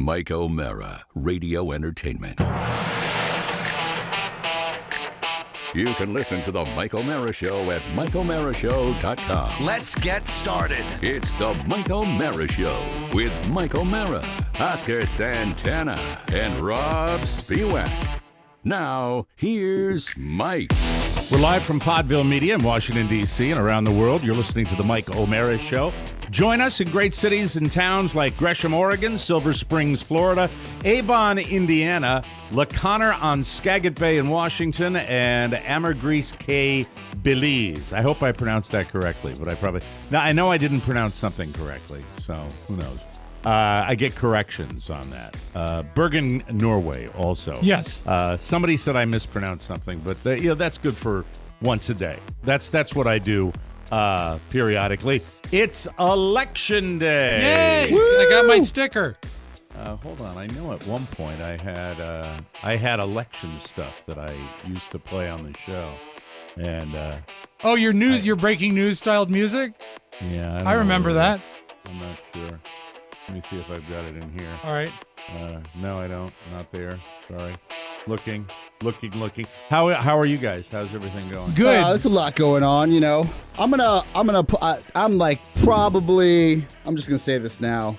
Mike O'Mara, Radio Entertainment. You can listen to the Mike O'Mara Show at MikeO'MaraShow.com. Let's get started. It's the Mike O'Mara Show with Mike O'Mara, Oscar Santana, and Rob Spiewak. Now, here's Mike. We're live from Podville Media in Washington, D.C. and around the world. You're listening to the Mike O'Mara Show. Join us in great cities and towns like Gresham, Oregon, Silver Springs, Florida, Avon, Indiana, La Conner on Skagit Bay in Washington, and Ambergris Cay, Belize. I hope I pronounced that correctly, but I know I didn't pronounce something correctly, so who knows. I get corrections on that. Bergen, Norway, also. Yes. Somebody said I mispronounced something, but that's good for once a day. That's what I do periodically. It's Election Day. Yay! I got my sticker. Hold on. I know at one point I had election stuff that I used to play on the show, and your breaking news styled music. Yeah, I remember that. I'm not sure. Let me see if I've got it in here. All right. No, I don't. Not there. Sorry. Looking. How are you guys? How's everything going? Good. There's a lot going on, you know. I'm just gonna say this now.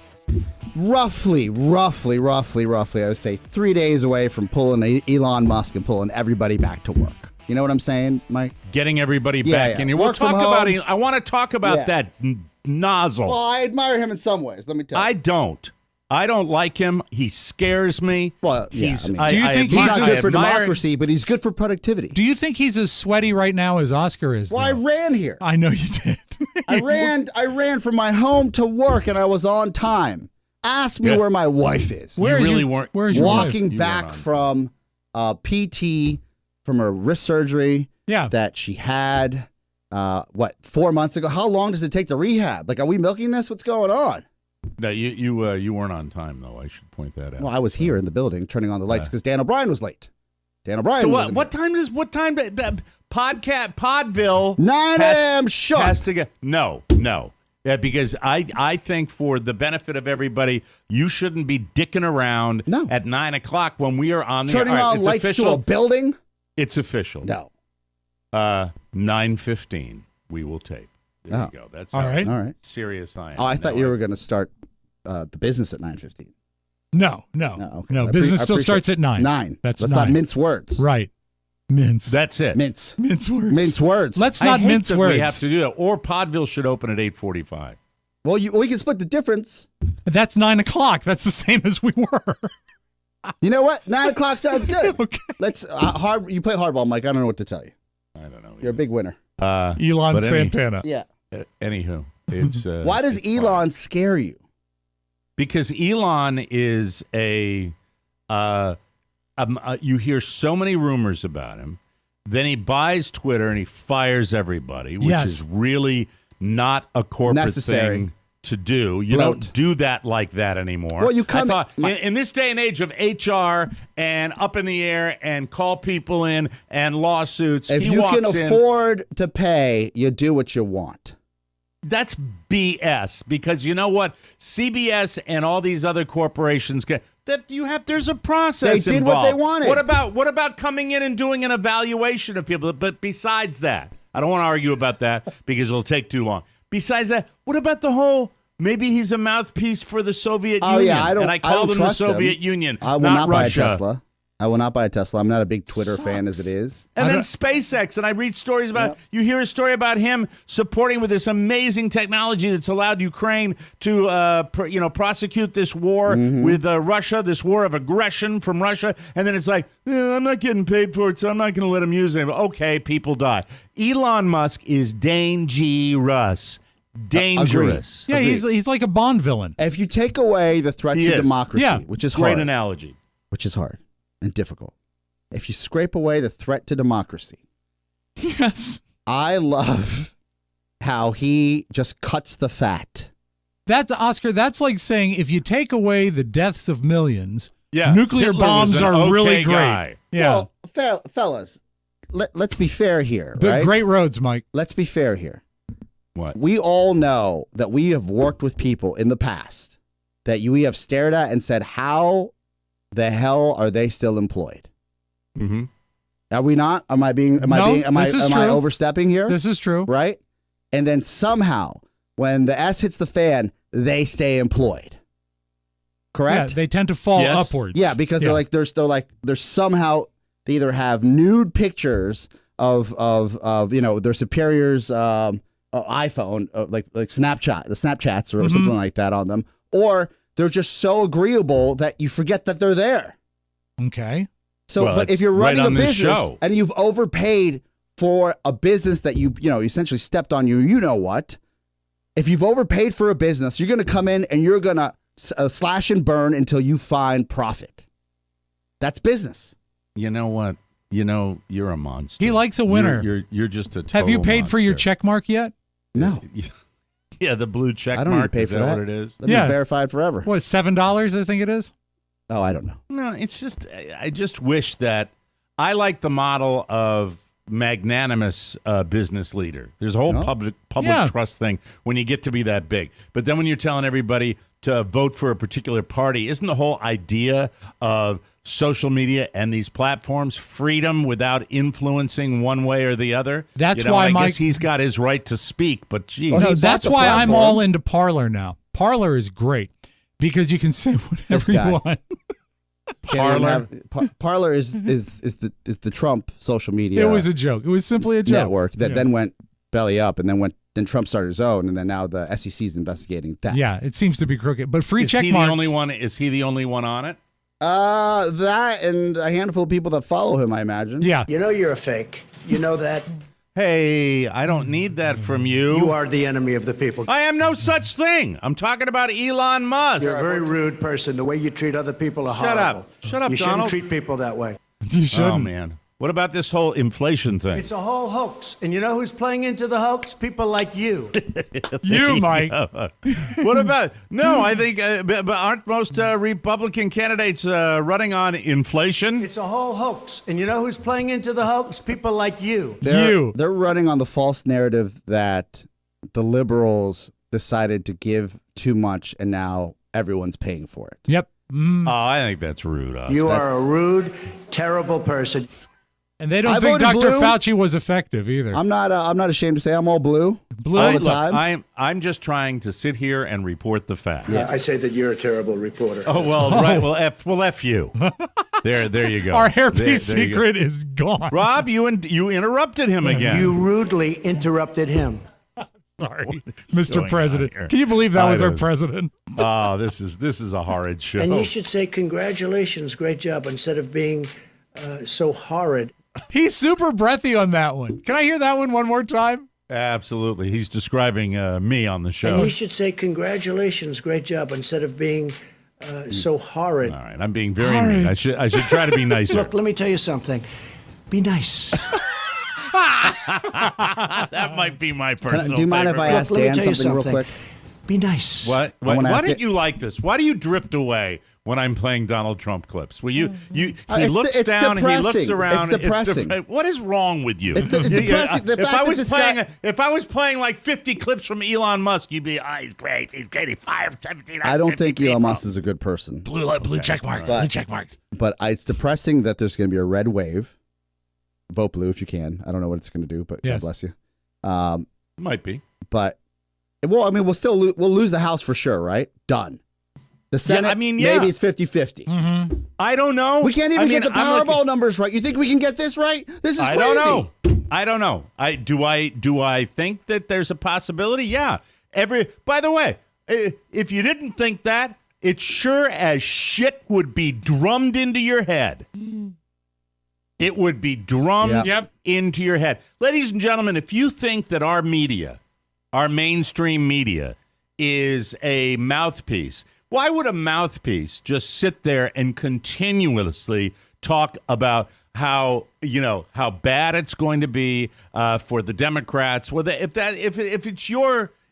Roughly, I would say 3 days away from pulling Elon Musk and pulling everybody back to work. You know what I'm saying, Mike? Getting everybody back in here. We'll talk about it. I want to talk about that nozzle. Well, I admire him in some ways. Let me tell you. I don't like him. He scares me. Well, do you think he's not good for admire democracy, but he's good for productivity? Do you think he's as sweaty right now as Oscar is? Well, I ran here. I know you did. I ran from my home to work, and I was on time. Ask me where my wife is. Where's your wife? Walking back from PT from her wrist surgery that she had 4 months ago. How long does it take to rehab? Like, are we milking this? What's going on? No, you weren't on time, though. I should point that out. Well, I was here in the building turning on the lights because Dan O'Brien was late. Dan O'Brien. So what time Podville 9 a.m. sharp has to get no. Because I think for the benefit of everybody, you shouldn't be dicking around at 9 o'clock when we are on the turning on lights official. to a building. It's official. No. 9:15 we will tape. There you go. That's all right. Serious I am. Oh, I thought you were going to start the business at 9:15. No. Okay. Business still starts at 9. 9. Let's not mince words. Right. Mince. That's it. Mince words. Mince words. Let's not mince words. We have to do that. Or Podville should open at 8:45. Well, we can split the difference. That's 9 o'clock. That's the same as we were. You know what? 9 o'clock sounds good. Okay. Let's you play hardball, Mike. I don't know what to tell you. I don't know. You're a big winner. Elon Santana. Yeah. Anywho, it's why does Elon scare you? Because Elon is you hear so many rumors about him. Then he buys Twitter and he fires everybody, which is really not a corporate thing to do. You don't do that like that anymore. Well, I thought in this day and age of HR and up in the air and call people in and lawsuits, if you can afford to pay, you do what you want. That's BS, because you know what? CBS and all these other corporations there's a process They did involved. what they wanted. What about coming in and doing an evaluation of people? But besides that, I don't want to argue about that because it'll take too long. Besides that, what about the whole maybe he's a mouthpiece for the Soviet Union? Yeah, I call them the Soviet Union, I will not buy a Tesla. I will not buy a Tesla. I'm not a big Twitter fan as it is. And then SpaceX, and I read stories about, you hear a story about him supporting with this amazing technology that's allowed Ukraine to, prosecute this war with Russia, this war of aggression from Russia. And then it's like, I'm not getting paid for it, so I'm not going to let him use it. Okay, people die. Elon Musk is dangerous. Dangerous. Yeah, he's like a Bond villain. If you take away the threat to democracy, which is hard. Great analogy. Which is hard and difficult. If you scrape away the threat to democracy. Yes. I love how he just cuts the fat. That's Oscar. That's like saying if you take away the deaths of millions, nuclear bombs are really great. Guy. Yeah. Well, fellas, let's be fair here. But right? great roads, Mike. Let's be fair here. What? We all know that we have worked with people in the past that we have stared at and said, how the hell are they still employed? Mm-hmm. Are we not? Am I overstepping here? This is true. Right? And then somehow, when the S hits the fan, they stay employed. Correct? Yeah, they tend to fall upwards. Yeah, because they're somehow, they either have nude pictures of their superior's iPhone, like Snapchats or something like that on them, or they're just so agreeable that you forget that they're there. Okay. So, but if you're running a business and you've overpaid for a business that you essentially stepped on you know what? If you've overpaid for a business, you're going to come in and you're going to slash and burn until you find profit. That's business. You know what? You're a monster. He likes a winner. You're just a total Have you paid monster. for your check mark yet? No. Yeah, the blue check mark. I don't need to pay for that. What it is? That'd be verified forever. What, $7, I think it is? Oh, I don't know. No, it's just, I just wish that I like the model of magnanimous business leader. There's a whole public trust thing when you get to be that big. But then when you're telling everybody to vote for a particular party, isn't the whole idea of social media and these platforms freedom without influencing one way or the other? That's why I guess he's got his right to speak, but geez. Well, no, that's why I'm all into Parler now. Parler is great because you can say whatever you want. Parler is the Trump social media. It was a joke. It was simply a joke. Network that then went belly up, and then Trump started his own, and then now the SEC is investigating that. Yeah, it seems to be crooked. But free check marks. Is he the only one on it? That and a handful of people that follow him, I imagine. Yeah. You know you're a fake. You know that. Hey, I don't need that from you. You are the enemy of the people. I am no such thing. I'm talking about Elon Musk. You're a very rude person. The way you treat other people are horrible. Shut up, you Donald. You shouldn't treat people that way. You shouldn't. Oh, man. What about this whole inflation thing? It's a whole hoax. And you know who's playing into the hoax? People like you. You, Mike. What about... No, I think... but aren't most Republican candidates running on inflation? It's a whole hoax. And you know who's playing into the hoax? People like you. They're running on the false narrative that the liberals decided to give too much and now everyone's paying for it. Yep. Oh, I think that's rude. You are a rude, terrible person. And they don't think Dr. Fauci was effective either. I'm not ashamed to say I'm all blue all the time. I'm just trying to sit here and report the facts. Yeah, I say that you're a terrible reporter. Oh well, right. Well, F you. There you go. Our hairpiece secret is gone. Rob, you interrupted him again. You rudely interrupted him. Sorry, Mr. President. Can you believe that was our president? Oh, this is a horrid show. And you should say congratulations, great job, instead of being so horrid. He's super breathy on that one. Can I hear that one more time? Absolutely. He's describing me on the show. And you should say congratulations, great job, instead of being so horrid. All right, I'm being very mean. I should try to be nicer. Look, let me tell you something. Be nice. That might be my personal Do you mind if I ask Dan something real quick? Be nice. What? Why didn't you like this? Why do you drift away when I'm playing Donald Trump clips? Will you? He looks down. He looks around. It's depressing. What is wrong with you? It's depressing. If I was playing like 50 clips from Elon Musk, you'd be, he's great. He's great. He fired 17. I don't think Elon Musk is a good person. Blue check marks. Blue check marks. But it's depressing that there's going to be a red wave. Vote blue if you can. I don't know what it's going to do, but God bless you. Might be. But we'll lose the House for sure, right? Done. The Senate, maybe it's 50-50. Mm-hmm. I don't know. We can't even get the Powerball numbers right. You think we can get this right? This is crazy. I don't know. Do I think that there's a possibility? Yeah. By the way, if you didn't think that, it sure as shit would be drummed into your head. It would be drummed into your head. Ladies and gentlemen, if you think that our media, our mainstream media, is a mouthpiece, why would a mouthpiece just sit there and continuously talk about how bad it's going to be for the Democrats? Well, if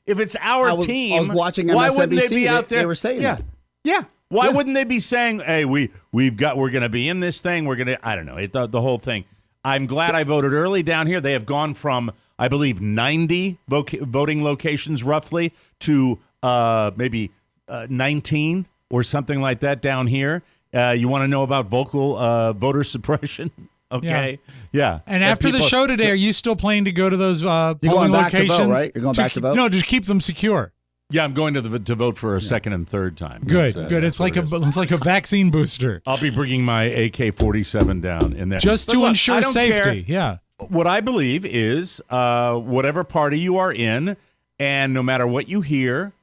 it's our team, I was watching MSNBC. Why wouldn't they be out there? They were saying that. Yeah. Why wouldn't they be saying, "Hey, we're going to be in this thing. We're going to," I don't know, the whole thing. I'm glad I voted early down here. They have gone from, I believe, 90 voting locations roughly to maybe 19. or something like that down here. You want to know about voter suppression? Okay. Yeah. And after the show today, are you still planning to go to those polling locations? To vote, right? You're going back to vote? No, just keep them secure. Yeah, I'm going to vote for a second and third time. Good. It's like a vaccine booster. I'll be bringing my AK-47 down in there. Just to ensure safety. Care. Yeah. What I believe is whatever party you are in, and no matter what you hear,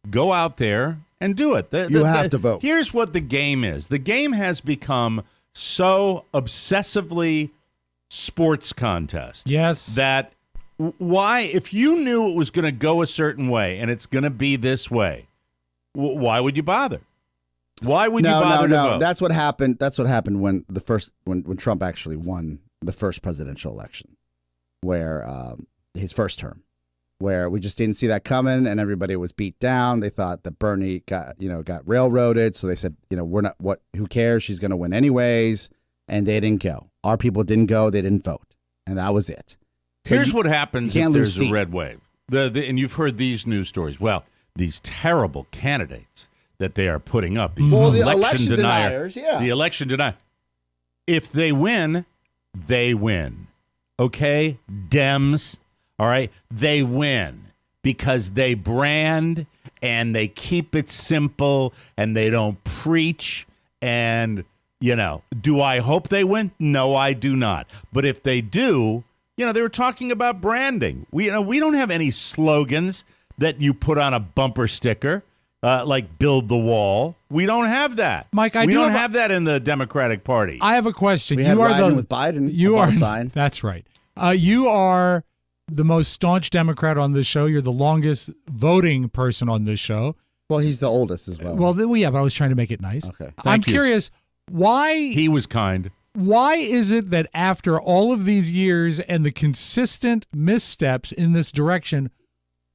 go out there and do it. You have to vote. Here's what the game is. The game has become so obsessively sports contest. Yes. That why, if you knew it was going to go a certain way and it's going to be this way, why would you bother? Why would you bother to vote? That's what happened. That's what happened when when Trump actually won the first presidential election, where his first term, where we just didn't see that coming and everybody was beat down. They thought that Bernie got railroaded, so they said, who cares? She's going to win anyways, and they didn't go. Our people didn't go. They didn't vote, and that was it. So here's what happens if there's a red wave. And you've heard these news stories. Well, these terrible candidates that they are putting up, these election deniers, the election deniers. If they win, they win. Okay? Dems, all right? They win because they brand and they keep it simple and they don't preach. And, do I hope they win? No, I do not. But if they do, they were talking about branding. We don't have any slogans that you put on a bumper sticker. Like build the wall. We don't have that. Mike, we don't have that in the Democratic Party. I have a question. We had riding with Biden. You are sign. That's right. You are the most staunch Democrat on this show. You're the longest voting person on this show. Well, he's the oldest as well. Well, yeah, but I was trying to make it nice. Okay. I'm curious why he was kind. Why is it that after all of these years and the consistent missteps in this direction,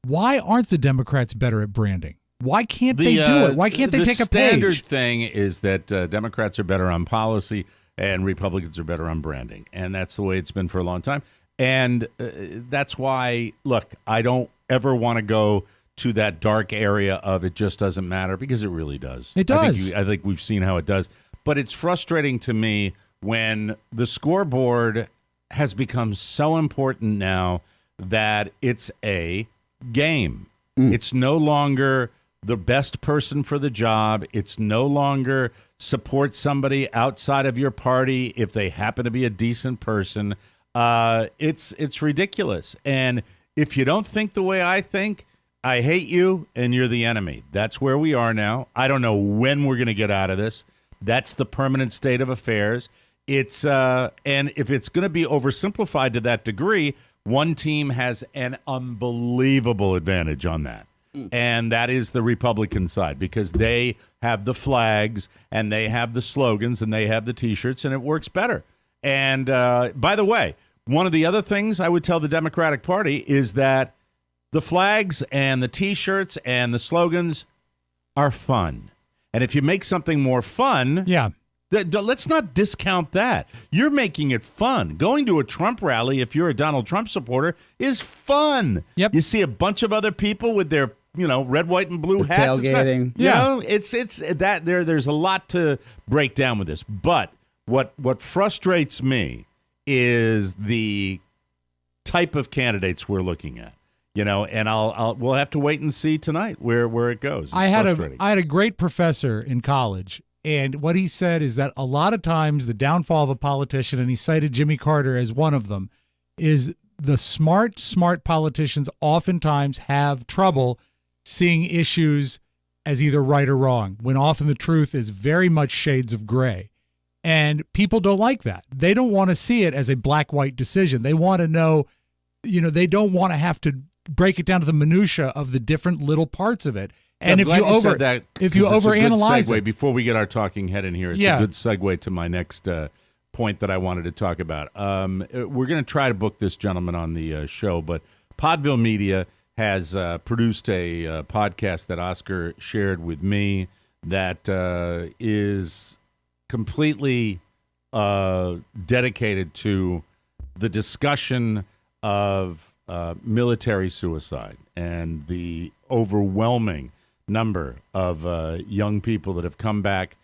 why aren't the Democrats better at branding? Why can't they do it? Why can't they take a page? The standard thing is that Democrats are better on policy and Republicans are better on branding. And that's the way it's been for a long time. And that's why, look, I don't ever want to go to that dark area of it just doesn't matter, because it really does. It does. I think we've seen how it does. But it's frustrating to me when the scoreboard has become so important now that it's a game. It's no longer the best person for the job. It's no longer support somebody outside of your party if they happen to be a decent person. It's ridiculous. And if you don't think the way I think, I hate you and you're the enemy. That's where we are now. I don't know when we're going to get out of this. That's the permanent state of affairs. It's and if it's going to be oversimplified to that degree, one team has an unbelievable advantage on that. And that is the Republican side, because they have the flags and they have the slogans and they have the T-shirts, and it works better. And by the way, one of the other things I would tell the Democratic Party is that the flags and the T-shirts and the slogans are fun. And if you make something more fun, let's not discount that. You're making it fun. Going to a Trump rally, if you're a Donald Trump supporter, is fun. Yep. You see a bunch of other people with their red, white, and blue hats. Tailgating. It's that there's a lot to break down with this. But what frustrates me is the type of candidates we're looking at. And we'll have to wait and see tonight where it goes. It's I had a great professor in college, and what he said is that a lot of times the downfall of a politician, and he cited Jimmy Carter as one of them, is the smart politicians oftentimes have trouble seeing issues as either right or wrong, when often the truth is very much shades of gray. And people don't like that. They don't want to see it as a black-white decision. They want to know, they don't want to have to break it down to the minutia of the different little parts of it. And if you overanalyze it, before we get our talking head in here, it's a good segue to my next point that I wanted to talk about. We're going to try to book this gentleman on the show, but Podville Media has produced a podcast that Oscar shared with me that is completely dedicated to the discussion of military suicide and the overwhelming number of young people that have come back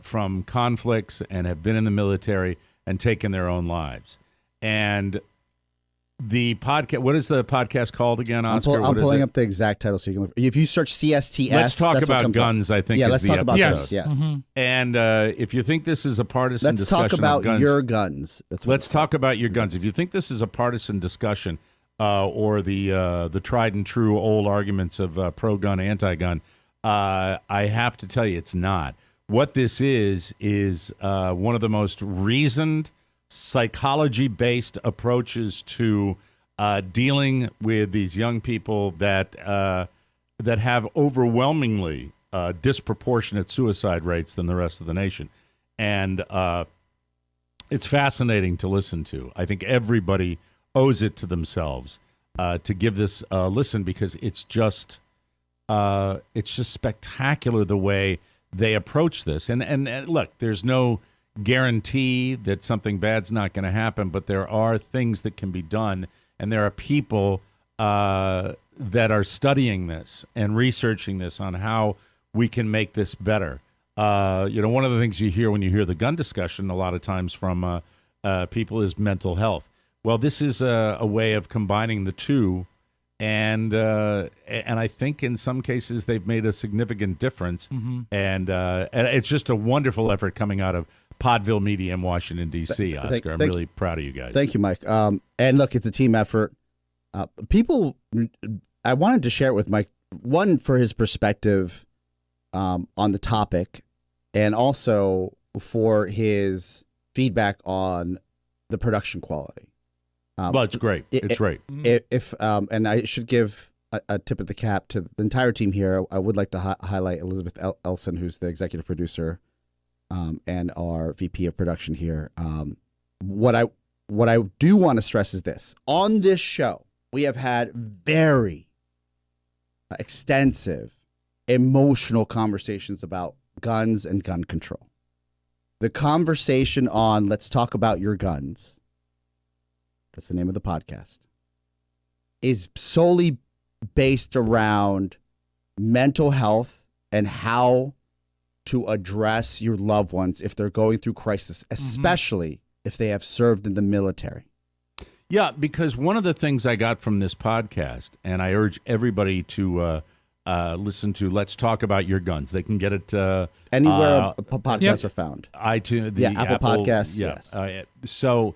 from conflicts and have been in the military and taken their own lives. And the podcast, what is the podcast called again, Oscar? I'm pulling up the exact title so you can look. If you search CSTS, Let's Talk About Guns, I think, yeah, is let's the talk about episode. guns, yes. Mm-hmm. And if you think this is a partisan Let's discussion talk about of guns, your guns. Let's talk about your guns. If you think this is a partisan discussion or the tried and true old arguments of pro-gun, anti-gun, I have to tell you it's not. What this is one of the most reasoned, psychology-based approaches to dealing with these young people that have overwhelmingly disproportionate suicide rates than the rest of the nation. And it's fascinating to listen to. I think everybody owes it to themselves to give this a listen, because it's just spectacular the way they approach this. And look, there's no guarantee that something bad's not going to happen, but there are things that can be done, and there are people that are studying this and researching this on how we can make this better. One of the things you hear when you hear the gun discussion a lot of times from people is mental health. Well, this is a way of combining the two, and I think in some cases they've made a significant difference. Mm-hmm. And it's just a wonderful effort coming out of Podville Media in Washington, D.C., Oscar. I'm really proud of you guys. Thank you, Mike. And look, it's a team effort. I wanted to share it with Mike, one, for his perspective on the topic, and also for his feedback on the production quality. Well, it's great. It's great. And I should give a tip of the cap to the entire team here. I would like to highlight Elizabeth Elson, who's the executive producer and our VP of production here. What I do want to stress is this. On this show, we have had very extensive, emotional conversations about guns and gun control. The conversation on Let's Talk About Your Guns, that's the name of the podcast, is solely based around mental health and how to address your loved ones if they're going through crisis, especially if they have served in the military. Yeah, because one of the things I got from this podcast, and I urge everybody to listen to Let's Talk About Your Guns. They can get it anywhere podcasts are found. iTunes, Apple Podcasts. Yes. So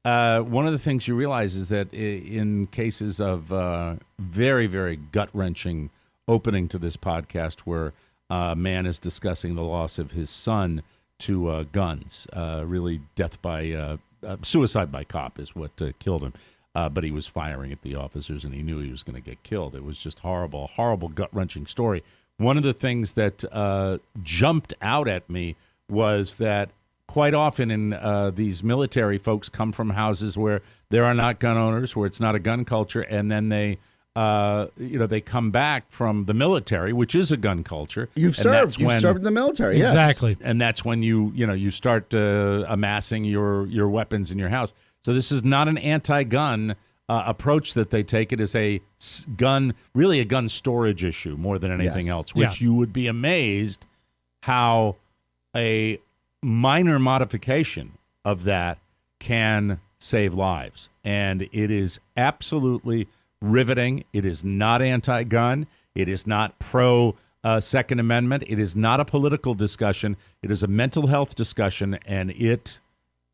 one of the things you realize is that in cases of very, very gut-wrenching opening to this podcast, where a man is discussing the loss of his son to guns, really death by suicide by cop is what killed him. But he was firing at the officers, and he knew he was going to get killed. It was just horrible, gut-wrenching story. One of the things that jumped out at me was that quite often in these military folks come from houses where there are not gun owners, where it's not a gun culture, and then they come back from the military, which is a gun culture. You've served in the military, yes. Exactly. And that's when you start amassing your weapons in your house. So this is not an anti-gun approach that they take. It is a gun storage issue more than anything else, which you would be amazed how a minor modification of that can save lives. And it is absolutely riveting. It is not anti-gun. It is not pro-Second Amendment. It is not a political discussion. It is a mental health discussion, and it,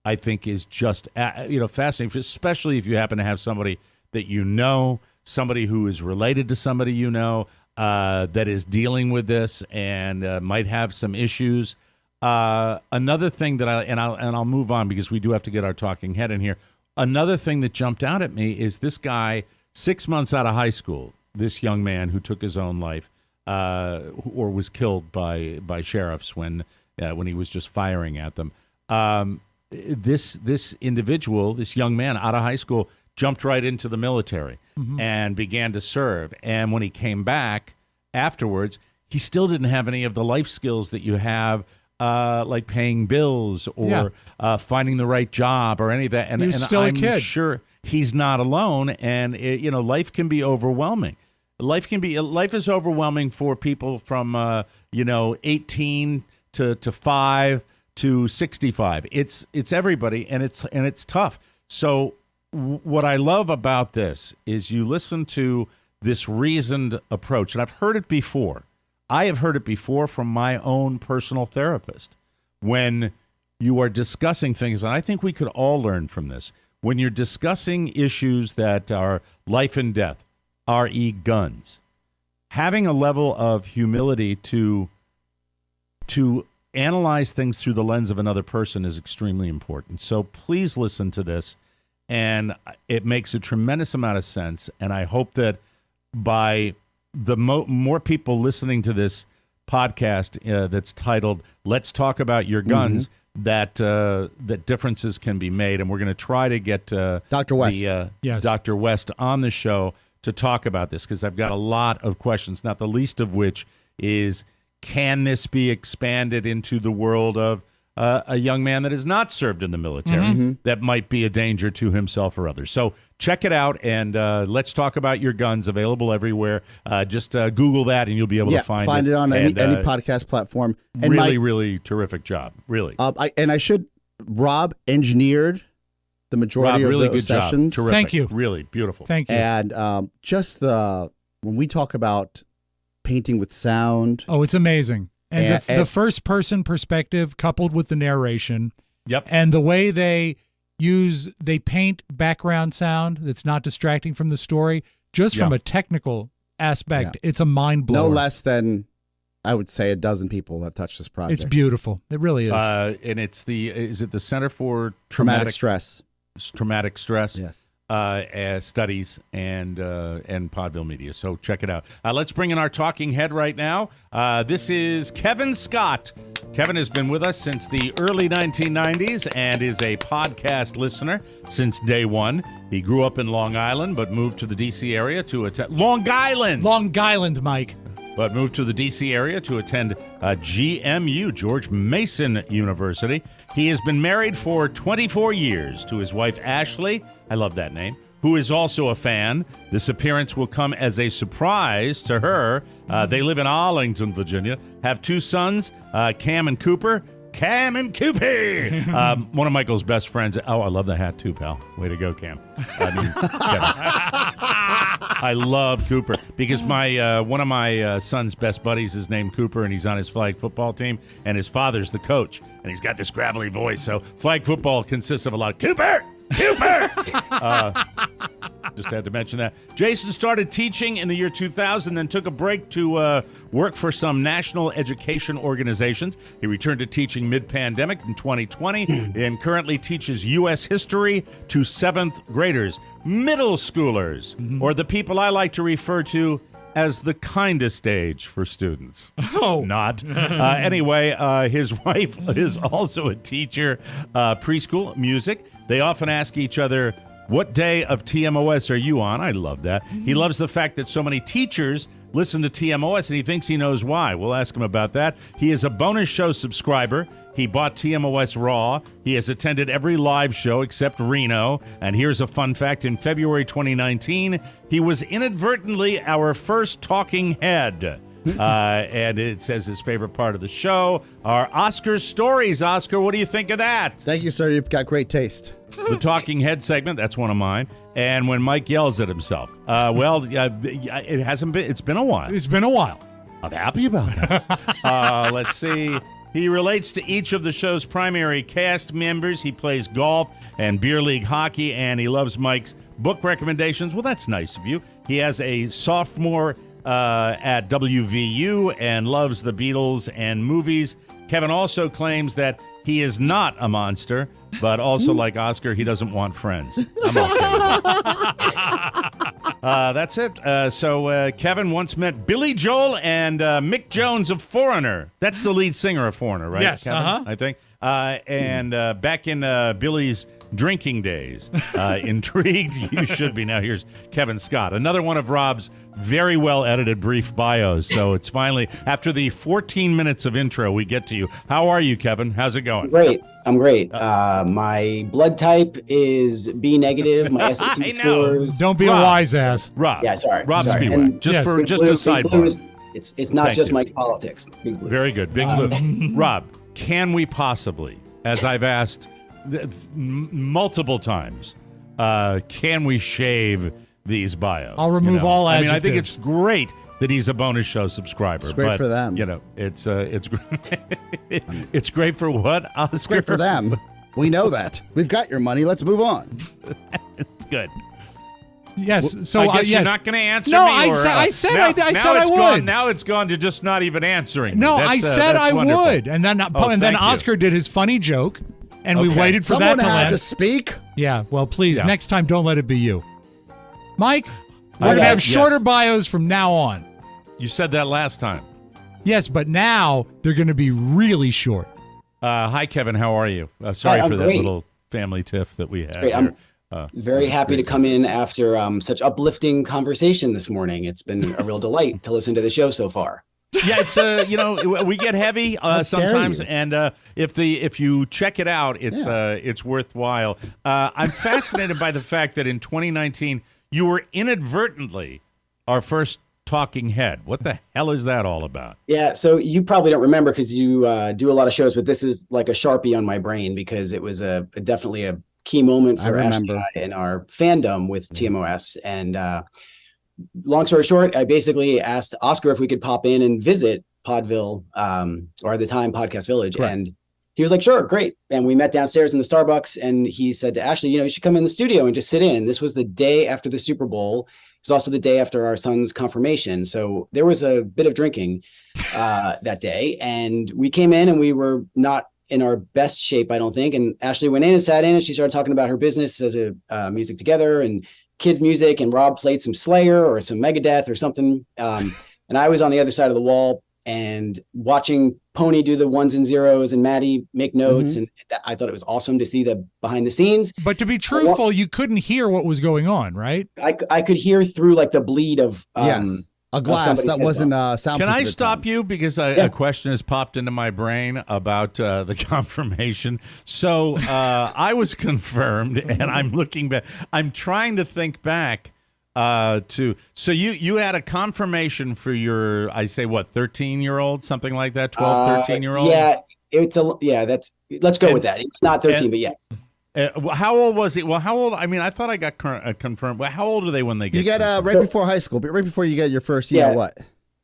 I think, is just fascinating, especially if you happen to have somebody that you know, somebody who is related to somebody you know that is dealing with this and might have some issues. Another thing that I'll move on because we do have to get our talking head in here. Another thing that jumped out at me is this guy, 6 months out of high school, this young man who took his own life or was killed by sheriffs when he was just firing at them. This individual, this young man out of high school, jumped right into the military and began to serve. And when he came back afterwards, he still didn't have any of the life skills that you have, like paying bills or finding the right job or any of that. And he was still a kid. Sure he's not alone, and life can be overwhelming. Life is overwhelming for people from 18 to 5 to 65. It's everybody, and it's tough. So what I love about this is you listen to this reasoned approach, and I've heard it before. I have heard it before from my own personal therapist. When you are discussing things, and I think we could all learn from this, when you're discussing issues that are life and death, i.e. guns, having a level of humility to analyze things through the lens of another person is extremely important. So please listen to this, and it makes a tremendous amount of sense, and I hope that by the more people listening to this podcast that's titled "Let's Talk About Your Guns," that differences can be made, and we're going to try to get Dr. West, Dr. West on the show to talk about this, because I've got a lot of questions, not the least of which is, can this be expanded into the world of a young man that is not served in the military that might be a danger to himself or others? So check it out, and Let's Talk About Your Guns, available everywhere. Just Google that, and you'll be able to find it on any podcast platform. And really terrific job, really. Rob engineered the majority of those sessions. Terrific. Thank you. Really beautiful. Thank you. And when we talk about painting with sound. Oh, it's amazing. And the first-person perspective coupled with the narration. Yep. And the way they paint background sound that's not distracting from the story, just from a technical aspect, it's a mind blower. No less than, I would say, a dozen people have touched this project. It's beautiful. It really is. And it's is it the Center for Traumatic Stress? Traumatic Stress. Yes. Studies and Podville Media. So check it out. Let's bring in our talking head right now. This is Kevin Scott. Kevin has been with us since the early 1990s and is a podcast listener since day one. He grew up in Long Island, but moved to the D.C. area to attend Long Island, Mike. But moved to the D.C. area to attend GMU, George Mason University. He has been married for 24 years to his wife, Ashley. I love that name. Who is also a fan. This appearance will come as a surprise to her. They live in Arlington, Virginia. Have two sons, Cam and Cooper. Cam and Coopy! One of Michael's best friends. Oh, I love the hat too, pal. Way to go, Cam. I love Cooper because one of my son's best buddies is named Cooper, and he's on his flag football team, and his father's the coach, and he's got this gravelly voice. So flag football consists of a lot of Cooper! Just had to mention that. Jason started teaching in the year 2000, then took a break to work for some national education organizations. He returned to teaching mid-pandemic in 2020 and currently teaches U.S. history to 7th graders, middle schoolers, or the people I like to refer to as the kindest age for students. Oh. Not. Anyway, his wife is also a teacher, preschool, music. They often ask each other, what day of TMOS are you on? I love that. He loves the fact that so many teachers listen to TMOS, and he thinks he knows why. We'll ask him about that. He is a bonus show subscriber. He bought TMOS Raw. He has attended every live show except Reno. And here's a fun fact. In February 2019, he was inadvertently our first talking head. And it says his favorite part of the show are Oscar's stories. Oscar, what do you think of that? Thank you, sir. You've got great taste. The talking head segment, that's one of mine. And when Mike yells at himself. It hasn't been, it's been a while. It's been a while. I'm happy about that. Let's see. He relates to each of the show's primary cast members. He plays golf and beer league hockey, and he loves Mike's book recommendations. Well, that's nice of you. He has a sophomore at WVU and loves the Beatles and movies. Kevin also claims that he is not a monster, but also like Oscar, he doesn't want friends. I'm okay with that. That's it. So Kevin once met Billy Joel and Mick Jones of Foreigner. That's the lead singer of Foreigner, right? Yes, Kevin, I think. And back in Billy's drinking days. Intrigued? You should be. Now here's Kevin Scott, another one of Rob's very well edited brief bios. So it's finally, after the 14 minutes of intro, we get to you. How are you, Kevin? How's it going? Great. I'm great. My blood type is B negative. My SAT score. Don't be a wise ass. Rob. Yeah, sorry. Rob sorry. Spiewak. Just a sidebar. It's not Thank just you. Mike politics. Big blue. Very good. Big blue. Rob, can we possibly, as I've asked multiple times, can we shave these bios? I'll remove all adjectives. I think it's great that he's a bonus show subscriber. It's great for them. It's it's great for what, Oscar? It's great for them. We know that. We've got your money. Let's move on. It's good. Yes. So I guess yes. you're not going to answer no, me. I said I would. Gone, now it's gone to just not even answering. No, me. I said I wonderful. would, and then thank Oscar you. did his funny joke, and we Okay. waited for Someone that to had land. to speak. Yeah. Well, please, Yeah. next time, don't let it be you, Mike. We're Okay. gonna have Yes. shorter bios from now on. You said that last time. Yes, but now they're going to be really short. Hi, Kevin. How are you? Sorry I'm for that great. little family tiff that we had. Great. Here. Very happy to come in after such uplifting conversation this morning. It's been a real delight to listen to the show so far. Yeah, it's we get heavy sometimes, you. and if you check it out, it's worthwhile. I'm fascinated by the fact that in 2019 you were inadvertently our first talking head. What the hell is that all about? Yeah, so you probably don't remember because you do a lot of shows, but this is like a Sharpie on my brain because it was definitely a key moment for Ashley and I in our fandom with TMOS. And long story short, I basically asked Oscar if we could pop in and visit Podville, or at the time Podcast Village. Correct. And he was like, sure, great. And we met downstairs in the Starbucks, and he said to Ashley, you should come in the studio and just sit in. This was the day after the Super Bowl. It was also the day after our son's confirmation. So there was a bit of drinking that day. And we came in and we were not in our best shape, I don't think. And Ashley went in and sat in and she started talking about her business as a Music Together and kids music. And Rob played some Slayer or some Megadeth or something. And I was on the other side of the wall and watching Pony do the ones and zeros and Maddie make notes. And I thought it was awesome to see the behind the scenes. But to be truthful, you couldn't hear what was going on, right? I could hear through like the bleed of a glass that wasn't soundproof. Can I at the stop time. you because a question has popped into my brain about the confirmation? So I was confirmed, and I'm looking back. I'm trying to think back to. So you had a confirmation for your, I say what, 13-year-old, something like that, 12, 13-year-old. Yeah, that's. Let's go with that. It's not 13, but yes. How old was he? Well, how old? I mean, I thought I got confirmed. Well, how old are they when they get? You got right before high school, but right before you get your first, you know what?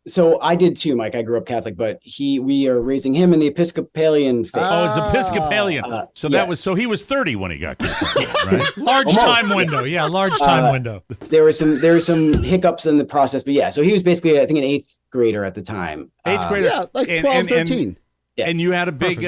So I did too, Mike. I grew up Catholic, but we are raising him in the Episcopalian faith. Oh, it's Episcopalian. So that yes. was so he was 30 when he got confirmed, right? Large time window. Yeah, large time window. There were some hiccups in the process, but yeah. So he was basically, I think, an 8th grader at the time. 8th grader. Yeah, like 12, 13. And you had a big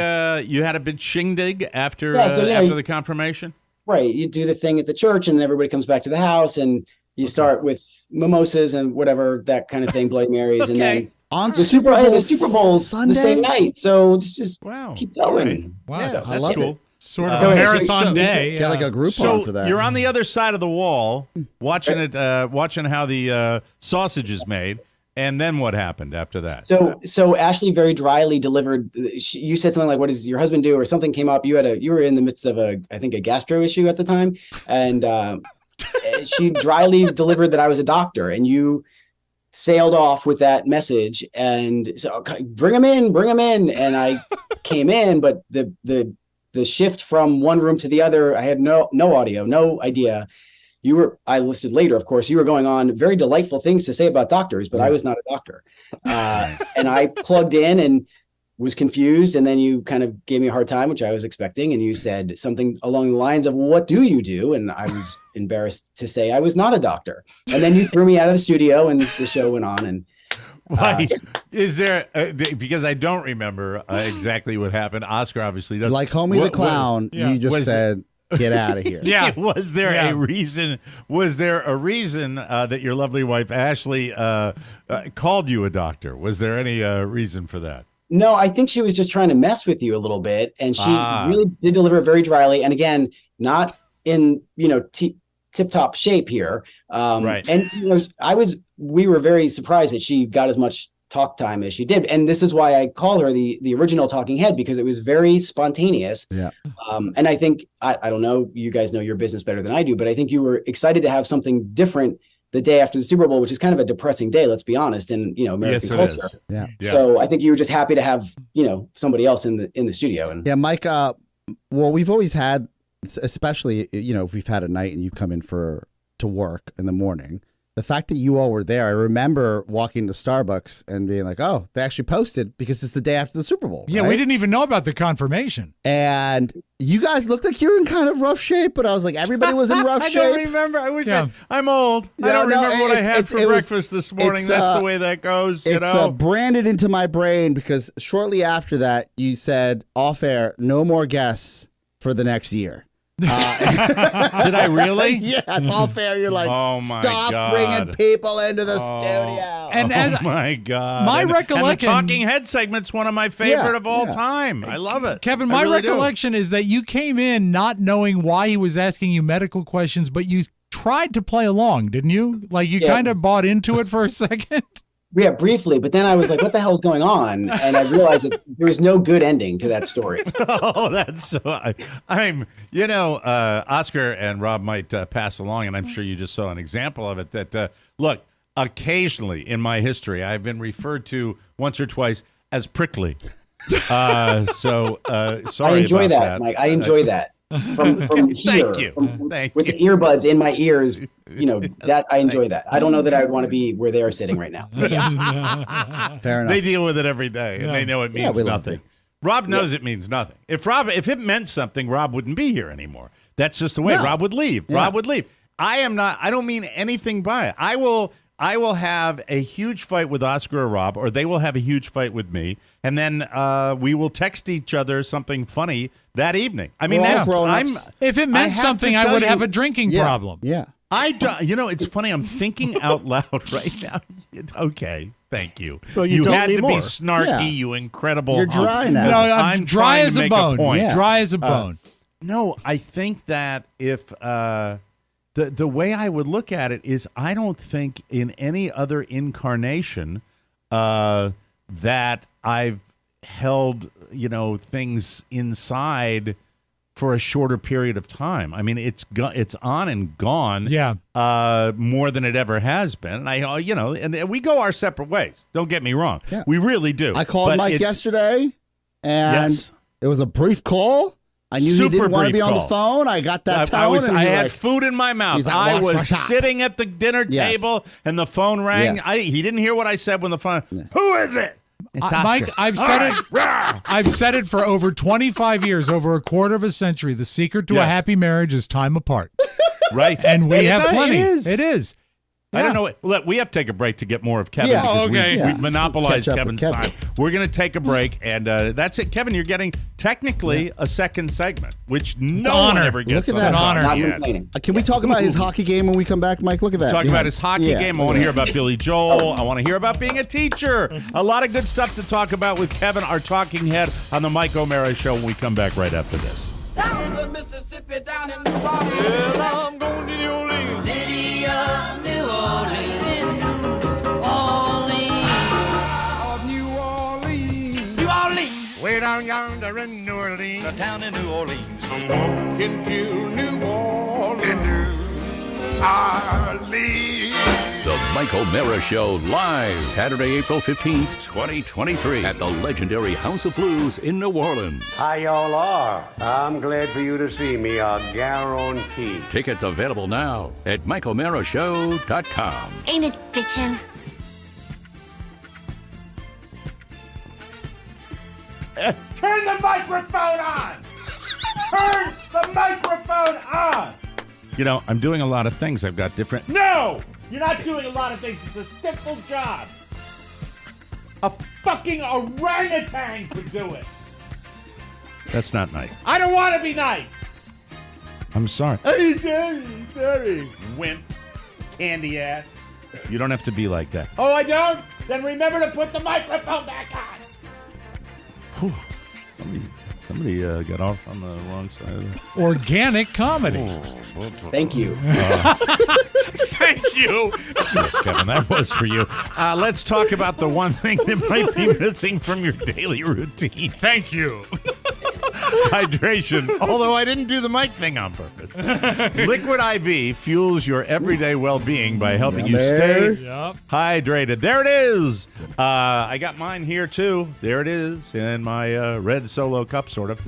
shindig after so, the confirmation? Right. You do the thing at the church and everybody comes back to the house and you start with mimosas and whatever, that kind of thing, Bloody Marys. And then on the Super Bowl Sunday? the same night. So just Wow. keep going. Right. Wow, Yeah, that's I love cool. it. sort of So a anyway, marathon day. Get like a Groupon for that. You're on the other side of the wall watching watching how the sausage is made. And then what happened after that? So Ashley very dryly delivered. You said something like, "What does your husband do?" Or something came up. You were in the midst of a gastro issue at the time, and she dryly delivered that I was a doctor, and you sailed off with that message. And so, okay, bring him in, and I came in, but the shift from one room to the other, I had no audio, no idea. I listed later, of course, you were going on very delightful things to say about doctors, but I was not a doctor. And I plugged in and was confused. And then you kind of gave me a hard time, which I was expecting. And you said something along the lines of, what do you do? And I was embarrassed to say I was not a doctor. And then you threw me out of the studio and the show went on. And is there, because I don't remember exactly what happened. Oscar obviously doesn't. Like Homie the Clown, you just said, get out of here. Yeah. Was there a reason? Was there a reason that your lovely wife Ashley called you a doctor? Was there any reason for that? No, I think she was just trying to mess with you a little bit, and she really did deliver very dryly. And again, not in tip-top shape here. Right. And we were very surprised that she got as much talk time as she did, and this is why I call her the original talking head, because it was very spontaneous. Yeah. And I think I don't know, you guys know your business better than I do, but I think you were excited to have something different the day after the Super Bowl, which is kind of a depressing day, let's be honest, in American culture. Yeah. So I think you were just happy to have somebody else in the studio. And yeah, Mike. Well, we've always had, especially if we've had a night and you come in to work in the morning. The fact that you all were there, I remember walking to Starbucks and being like, "Oh, they actually posted because it's the day after the Super Bowl." Yeah, right? we didn't even know about the confirmation. And you guys looked like you're in kind of rough shape, but I was like, everybody was in rough shape. I don't remember. I wish I'm old. I don't remember what I had for breakfast this morning. That's the way that goes. It's branded into my brain because shortly after that, you said off air, no more guests for the next year. Did I really? Yeah, it's all fair. You're like, stop bringing people into the studio. And my God. My recollection. And the talking head segment's one of my favorite of all time. I love it. Kevin, my recollection is that you came in not knowing why he was asking you medical questions, but you tried to play along, didn't you? Like you kind of bought into it for a second. Yeah, briefly, but then I was like, what the hell's going on? And I realized that there was no good ending to that story. Oh, that's so... Oscar and Rob might pass along, and I'm sure you just saw an example of it, that, look, occasionally in my history, I've been referred to once or twice as prickly. Sorry I enjoy about that, Mike. I enjoy that. From here, Thank you. With the earbuds in my ears, that I enjoy that. I don't know that I would want to be where they are sitting right now. Fair enough. They deal with it every day, and they know it means nothing. Rob knows it means nothing. If it meant something, Rob wouldn't be here anymore. That's just the way. No. Rob would leave. Yeah. Rob would leave. I don't mean anything by it. I will have a huge fight with Oscar or Rob, or they will have a huge fight with me, and then we will text each other something funny that evening. I mean, if it meant something, I would have a drinking problem. Yeah. It's funny. I'm thinking out loud right now. Okay, thank you. Well, you had to more. be snarky, you incredible. You're dry now. No, I'm dry as a bone. Dry as a bone. No, I think that if the way I would look at it is, I don't think in any other incarnation that I've held things inside for a shorter period of time. I mean, it's on and gone. Yeah. More than it ever has been. And we go our separate ways. Don't get me wrong. Yeah. We really do. I called Mike yesterday, and it was a brief call. I knew he didn't want to be on the phone. I got that tone. I had food in my mouth. Like, I was sitting at the dinner table, and the phone rang. Yes. He didn't hear what I said when the phone. Yeah. Who is it? Mike, I've said it for over 25 years, over a quarter of a century. The secret to a happy marriage is time apart. Right. And we have plenty. It is. Yeah. I don't know. We have to take a break to get more of Kevin because we've monopolized Kevin's time. We're going to take a break, and that's it. Kevin, you're getting technically a second segment, which no one ever gets. Look at that. An honor. Can we talk about his hockey game when we come back, Mike? Look at that. Talk about his hockey game. I want to hear about Billy Joel. I want to hear about being a teacher. A lot of good stuff to talk about with Kevin, our talking head, on the Mike O'Mara Show when we come back right after this. Down the Mississippi, down in New Orleans. Well, I'm going to New Orleans. City of New Orleans. In New Orleans. Of New Orleans. New Orleans. Way down yonder in New Orleans. The town in New Orleans. I'm walking to New Orleans. In New Orleans. The Mike O'Mara Show, live Saturday, April 15th, 2023 at the legendary House of Blues in New Orleans. Hi, y'all are. I'm glad for you to see me, I guarantee. Tickets available now at MikeO'MaraShow.com. Ain't it bitchin'? Turn the microphone on! Turn the microphone on! I'm doing a lot of things. I've got different... No! You're not doing a lot of things. It's a simple job. A fucking orangutan could do it. That's not nice. I don't want to be nice. I'm sorry. Sorry. Wimp. Candy ass. You don't have to be like that. Oh, I don't? Then remember to put the microphone back on. Somebody got off on the wrong side of this. Organic comedy. Thank you. Thank you. Yes, Kevin, that was for you. Let's talk about the one thing that might be missing from your daily routine. Thank you. Hydration, although I didn't do the mic thing on purpose. Liquid IV fuels your everyday well-being by helping you stay hydrated. There it is. I got mine here, too. There it is in my red Solo cup, sort of.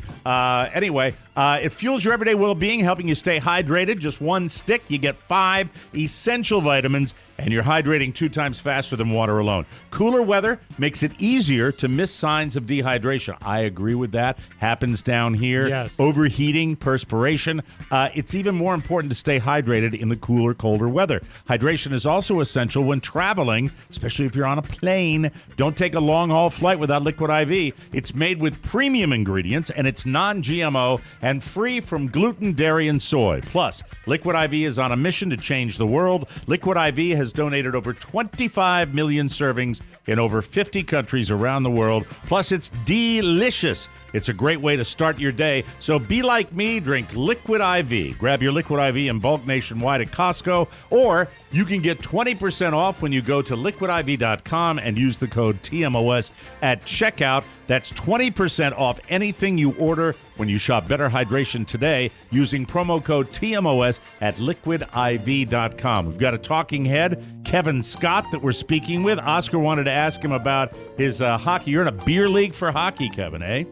Anyway, it fuels your everyday well-being, helping you stay hydrated. Just one stick, you get 5 essential vitamins, and you're hydrating 2 times faster than water alone. Cooler weather makes it easier to miss signs of dehydration. I agree with that. Happens down here. Yes. Overheating, perspiration. It's even more important to stay hydrated in the cooler, colder weather. Hydration is also essential when traveling, especially if you're on a plane. Don't take a long-haul flight without Liquid IV. It's made with premium ingredients, and it's non-GMO and free from gluten, dairy, and soy. Plus, Liquid IV is on a mission to change the world. Liquid IV has donated over 25 million servings in over 50 countries around the world. Plus, it's delicious. It's a great way to start your day. So be like me, drink Liquid IV. Grab your Liquid IV in bulk nationwide at Costco, or you can get 20% off when you go to liquidiv.com and use the code TMOS at checkout. That's 20% off anything you order when you shop Better Hydration today using promo code TMOS at liquidiv.com. We've got a talking head, Kevin Scott, that we're speaking with. Oscar wanted to ask him about his hockey. You're in a beer league for hockey, Kevin, eh?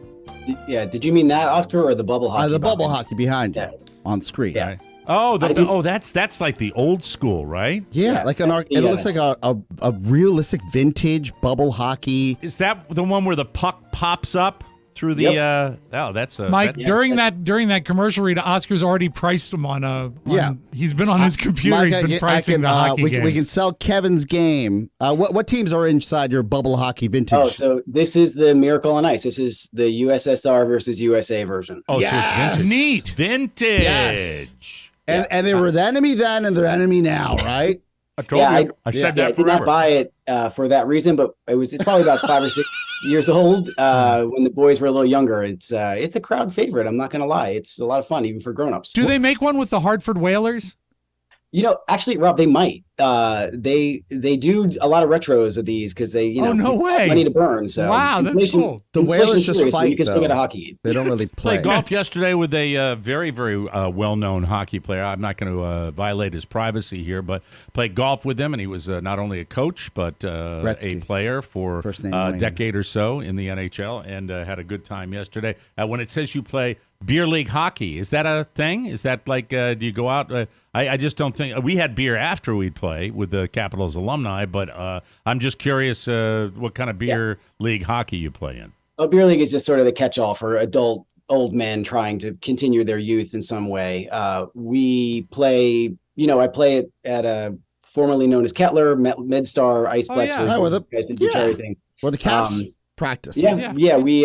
Yeah. Did you mean that, Oscar, or the bubble hockey? The bubble hockey behind you on screen. Yeah. Oh, that's like the old school, right? Yeah, like it looks like a realistic vintage bubble hockey. Is that the one where the puck pops up through the? That's a Mike. During that commercial read, Oscar's already priced him on he's been on his computer. Mike, he's been pricing the hockey games. We can sell Kevin's game. What teams are inside your bubble hockey vintage? Oh, so this is the Miracle on Ice. This is the USSR versus USA version. Oh, so it's vintage. Neat. Vintage. Yes. And they were the enemy then, and they're enemy now, right? I told you. I said that I did forever. not buy it for that reason, but it's probably about 5 or 6 years old when the boys were a little younger. It's a crowd favorite. I'm not going to lie. It's a lot of fun, even for grown-ups. Do they make one with the Hartford Whalers? You know, actually, Rob, they might. They do a lot of retros of these because they, no way, money to burn. So wow, that's cool. The Whalers just fight. You can still get a hockey game. They don't really play. Played golf yesterday with a very, very well-known hockey player. I'm not going to violate his privacy here, but played golf with him, and he was not only a coach but a player for a decade or so in the NHL, and had a good time yesterday. When it says you play beer league hockey, is that a thing? Is that like, do you go out? I just don't think we had beer after we'd play with the Capitals alumni, but I'm just curious what kind of beer league hockey you play in. A beer league is just sort of the catch-all for adult old men trying to continue their youth in some way. We play, I play it at a formerly known as Kettler, MedStar, Iceplex. Where the Caps practice. We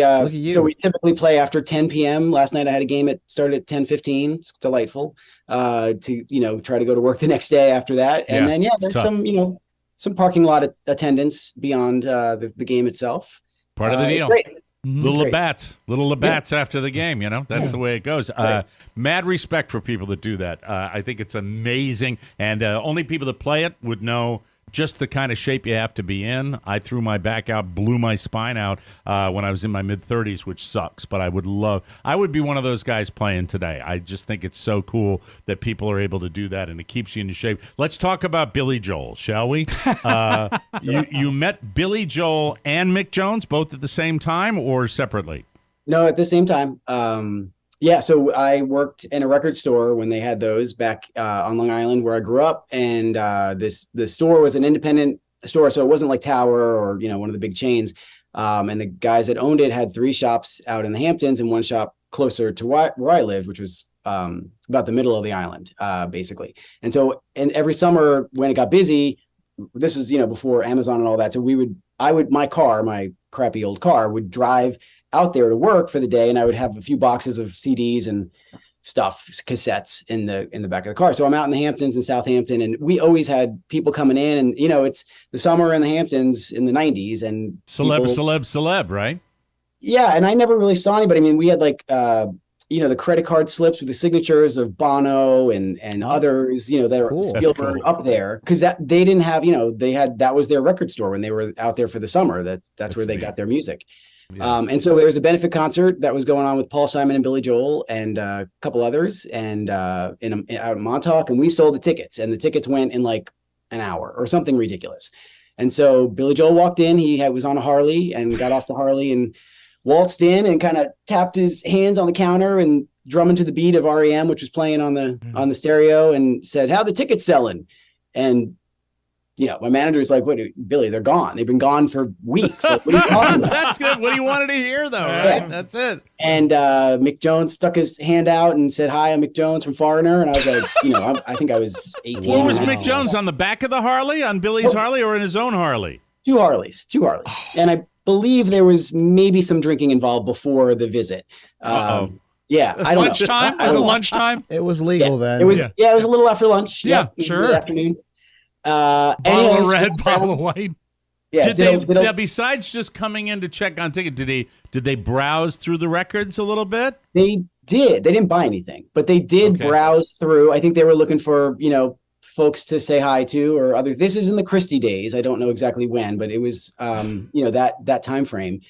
so we typically play after 10 p.m. Last night I had a game that started at 10:15. It's delightful to try to go to work the next day after that, and then there's tough. some parking lot attendance beyond the game itself. Part of the deal. Great. Little Labatt's after the game, that's the way it goes. Mad respect for people that do that. I think it's amazing, and only people that play it would know just the kind of shape you have to be in. I threw my back out, blew my spine out when I was in my mid-30s, which sucks. But I would be one of those guys playing today. I just think it's so cool that people are able to do that, and it keeps you in shape. Let's talk about Billy Joel, shall we? You met Billy Joel and Mick Jones both at the same time or separately? No, at the same time. So I worked in a record store when they had those back on Long Island where I grew up. And the store was an independent store. So it wasn't like Tower or, one of the big chains. And the guys that owned it had 3 shops out in the Hamptons and 1 shop closer to where I lived, which was about the middle of the island, basically. And so every summer when it got busy, this is, before Amazon and all that. So my crappy old car would drive out there to work for the day, and I would have a few boxes of CDs and stuff, cassettes in the back of the car. So I'm out in the Hamptons in Southampton, and we always had people coming in, and it's the summer in the Hamptons in the 90s, and celeb, right? Yeah, and I never really saw anybody. I mean, we had like the credit card slips with the signatures of Bono and others, that are Spielberg up there, because that they didn't have, that was their record store when they were out there for the summer. That's where they got their music. Yeah. And so there was a benefit concert that was going on with Paul Simon and Billy Joel and a couple others, and out in Montauk, and we sold the tickets, and the tickets went in like an hour or something ridiculous. And so Billy Joel walked in. He was on a Harley and got off the Harley and waltzed in and kind of tapped his hands on the counter and drumming to the beat of REM, which was playing on the stereo, and said, "How the tickets selling?" And my manager's like, "What, Billy? They're gone. They've been gone for weeks. Like, what are you talking about?" That's good. What he wanted to hear, though, right? Yeah. That's it. And Mick Jones stuck his hand out and said, "Hi, I'm Mick Jones from Foreigner." And I was like, I think I was 18. Where was Mick Jones, on the back of the Harley, on Billy's Harley, or in his own Harley? Two Harleys. And I believe there was maybe some drinking involved before the visit. Yeah, I don't lunchtime? know. Was it lunchtime? It was legal then. It was. Yeah, it was a little after lunch. Yeah, sure. Afternoon. Bottle of red, bottle of white. Yeah. Did besides just coming in to check on ticket, did they browse through the records a little bit? They did. They didn't buy anything, but they did browse through. I think they were looking for folks to say hi to or other. This is in the Christie days. I don't know exactly when, but it was that time frame.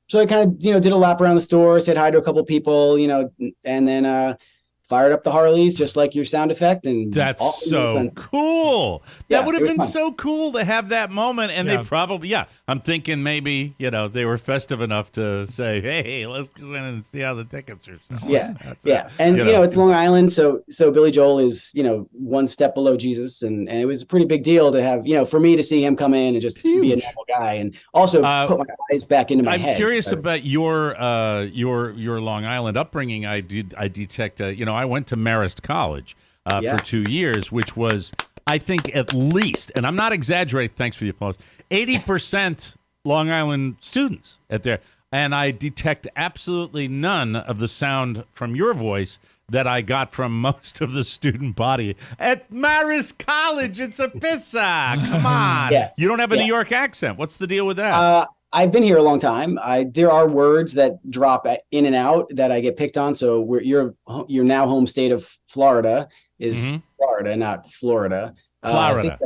So I kind of did a lap around the store, said hi to a couple of people, and then fired up the Harleys just like your sound effect. And that's so cool. That would have been so cool to have that moment. And they probably, I'm thinking maybe, they were festive enough to say, "Hey, let's go in and see how the tickets are selling." Yeah. And, it's Long Island. So Billy Joel is, one step below Jesus. And it was a pretty big deal to have, for me to see him come in and just be a normal guy and also put my eyes back into my head. I'm curious about your Long Island upbringing. I detect, I went to Marist College for 2 years, which was, I think, at least, and I'm not exaggerating, thanks for the applause, 80% Long Island students at there. And I detect absolutely none of the sound from your voice that I got from most of the student body at Marist College. It's a pissa. Come on. You don't have a New York accent. What's the deal with that? I've been here a long time. There are words that drop in and out that I get picked on. So your now home state of Florida is Florida, not Florida. Florida.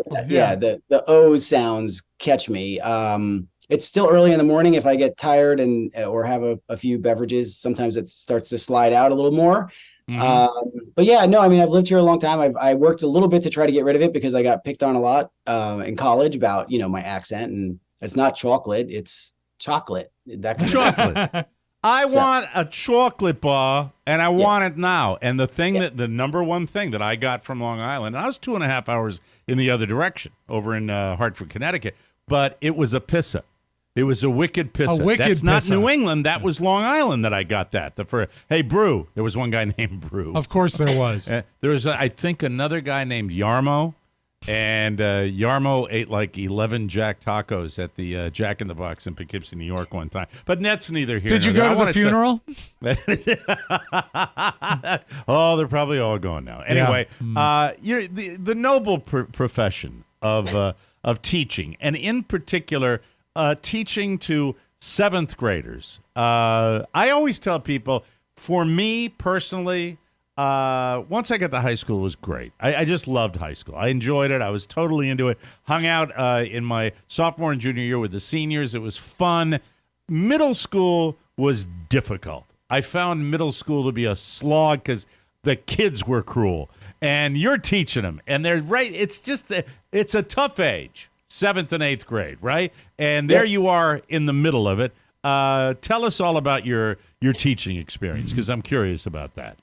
The O sounds catch me. It's still early in the morning. If I get tired or have a few beverages, sometimes it starts to slide out a little more. But I've lived here a long time. I worked a little bit to try to get rid of it because I got picked on a lot in college about my accent, and it's not chocolate, it's chocolate. That kind chocolate. I want a chocolate bar, and I want it now. And the number one thing that I got from Long Island, and I was 2.5 hours in the other direction over in Hartford, Connecticut, but it was a pissa. It was a wicked pissa. That's not New England. That was Long Island that I got that. Hey, Brew. There was one guy named Brew. Of course there was. There was, I think, another guy named Yarmo. And Yarmo ate like 11 Jack tacos at the Jack in the Box in Poughkeepsie, New York one time. But that's neither here nor there. Did you go to the funeral? Oh, they're probably all gone now. Anyway, you're the noble profession of teaching, and in particular, teaching to seventh graders. I always tell people, for me personally, once I got to high school, it was great. I just loved high school. I enjoyed it. I was totally into it. Hung out in my sophomore and junior year with the seniors. It was fun. Middle school was difficult. I found middle school to be a slog because the kids were cruel. And you're teaching them. And they're right. It's a tough age, 7th and 8th grade, right? And there you are in the middle of it. Tell us all about your teaching experience, because I'm curious about that.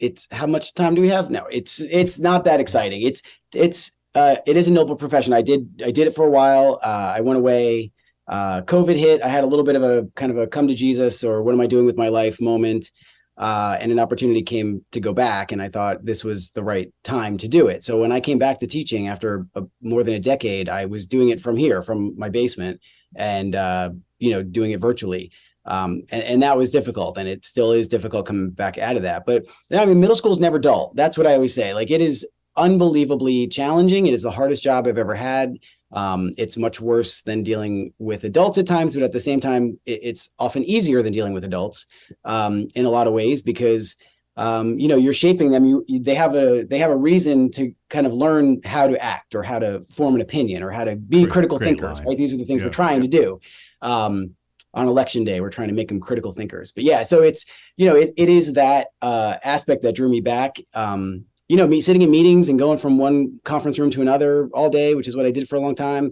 It's how much time do we have? No, it's not that exciting. It is a noble profession. I did it for a while. I went away. COVID hit. I had a little bit of a kind of a come to Jesus, or what am I doing with my life moment. And an opportunity came to go back, and I thought this was the right time to do it. So when I came back to teaching after more than a decade, I was doing it from here, from my basement, and doing it virtually. And that was difficult, and it still is difficult coming back out of that. But middle school is never dull. That's what I always say. Like, it is unbelievably challenging. It is the hardest job I've ever had. It's much worse than dealing with adults at times, but at the same time, it's often easier than dealing with adults in a lot of ways because you're shaping them. They have a reason to kind of learn how to act or how to form an opinion or how to be critical thinkers. Right? These are the things we're trying to do. On election day, we're trying to make them critical thinkers. But yeah, so it's it is that aspect that drew me back. Me sitting in meetings and going from one conference room to another all day, which is what I did for a long time,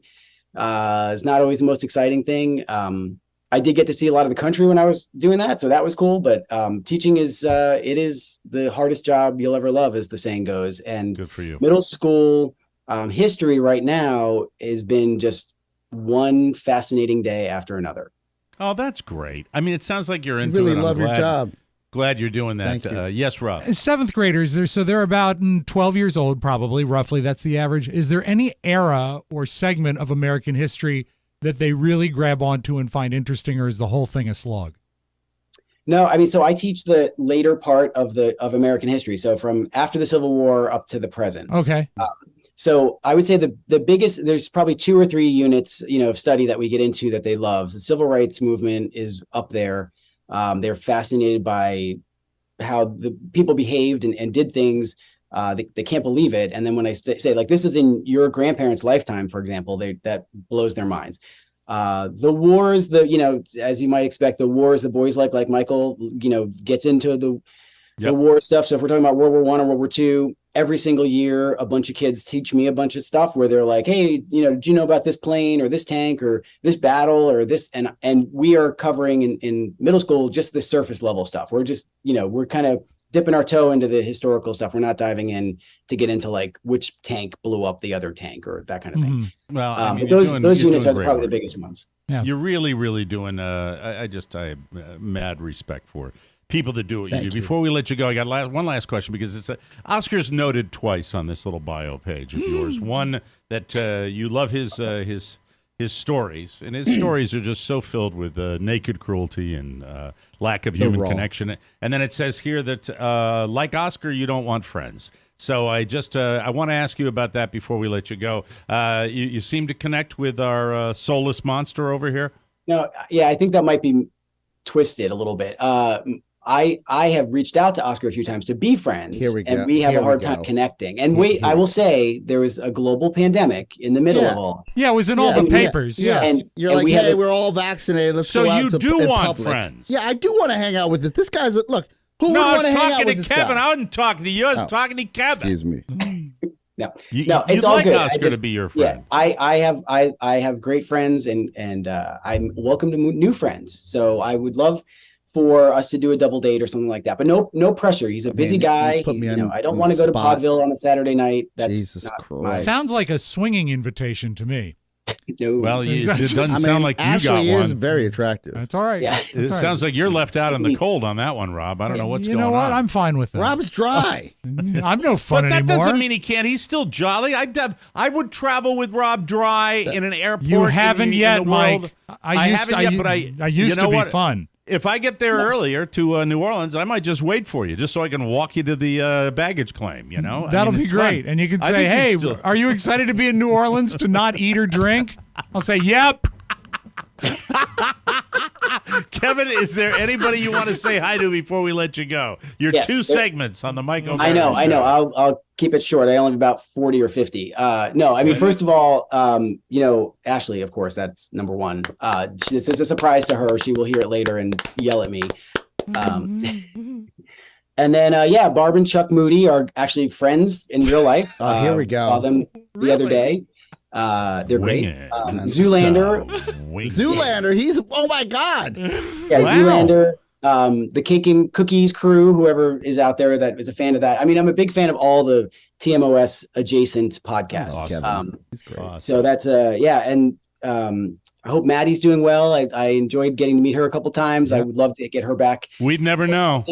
is not always the most exciting thing. I did get to see a lot of the country when I was doing that, so that was cool. But teaching is the hardest job you'll ever love, as the saying goes. And good for you. Middle school history right now has been just one fascinating day after another. Oh, that's great. I mean, it sounds like you're into really it. love your job. Glad you're doing that. Yes, Rob. Seventh graders, they're about 12 years old, probably, roughly. That's the average. Is there any era or segment of American history that they really grab onto and find interesting, or is the whole thing a slog? No, I mean, so I teach the later part of American history. So from after the Civil War up to the present. Okay. So I would say the biggest, there's probably 2 or 3 units, of study that we get into that they love. The civil rights movement is up there. They're fascinated by how the people behaved and did things. They can't believe it. And then when I say like, this is in your grandparents' lifetime, for example, that blows their minds. The wars, as you might expect, the wars the boys like Michael, gets into the war stuff. So if we're talking about World War I or World War II, every single year, a bunch of kids teach me a bunch of stuff where they're like, hey, did you know about this plane or this tank or this battle or this? And we are covering in middle school just the surface level stuff. We're just, we're kind of dipping our toe into the historical stuff. We're not diving in to get into like which tank blew up the other tank or that kind of thing. Mm-hmm. Well, I mean, those units are probably the biggest ones. Yeah. You're really, really doing, I have mad respect for people that do what you do. Before we let you go, I got one last question because it's Oscar's noted twice on this little bio page of yours. One that you love his stories, and his stories are just so filled with naked cruelty and lack of human connection. And then it says here that like Oscar, you don't want friends. So I want to ask you about that before we let you go. You seem to connect with our soulless monster over here. No, yeah, I think that might be twisted a little bit. I have reached out to Oscar a few times to be friends, and we have a hard time connecting. And I will say there was a global pandemic in the middle of all. Yeah, it was in all the papers. Yeah. And you're like, hey, we're all vaccinated. Let's go out to So you do want public. friends. Yeah, I do want to hang out with this. This guy's, look, who would want to hang out with this guy? Kevin. I wasn't talking to you. I was talking to Kevin. Excuse me. No, no, it's you'd all like good. Oscar to be your friend. Yeah, I have great friends, and I'm welcome to new friends. So I would love for us to do a double date or something like that, but no pressure. He's a busy guy. I don't want to go to Podville on a Saturday night. That's Jesus Christ. Sounds like a swinging invitation to me. No. Well, it doesn't sound like you got one. Ashley is very attractive. That's all right. Yeah. It sounds like you're left out in the cold on that one, Rob. I don't know what's going on. You know what? I'm fine with that. Rob's dry. I'm no fun anymore. But that doesn't mean he can't. He's still jolly. I would travel with Rob dry in an airport. You haven't yet, Mike. I used to be fun. If I get there earlier to New Orleans, I might just wait for you, just so I can walk you to the baggage claim, That'll be great. Fun. And you can say, hey, are you excited to be in New Orleans to not eat or drink? I'll say, yep. Kevin, is there anybody you want to say hi to before we let you go? Your two segments on the Mike O'Mara Show. I know. I'll keep it short. I only have about 40 or 50. No, I mean, first of all, Ashley, of course, that's number one. This is a surprise to her. She will hear it later and yell at me. And then, Barb and Chuck Moody are actually friends in real life. Here we go. Saw them the other day. They're great. Zoolander. Zoolander. He's, oh my God. Yeah, wow. Zoolander. The Cake and Cookies crew, whoever is out there that is a fan of that. I mean, I'm a big fan of all the TMOS adjacent podcasts. He's great. Awesome. So that's, and I hope Maddie's doing well. I enjoyed getting to meet her a couple times. Yep. I would love to get her back. We'd never know.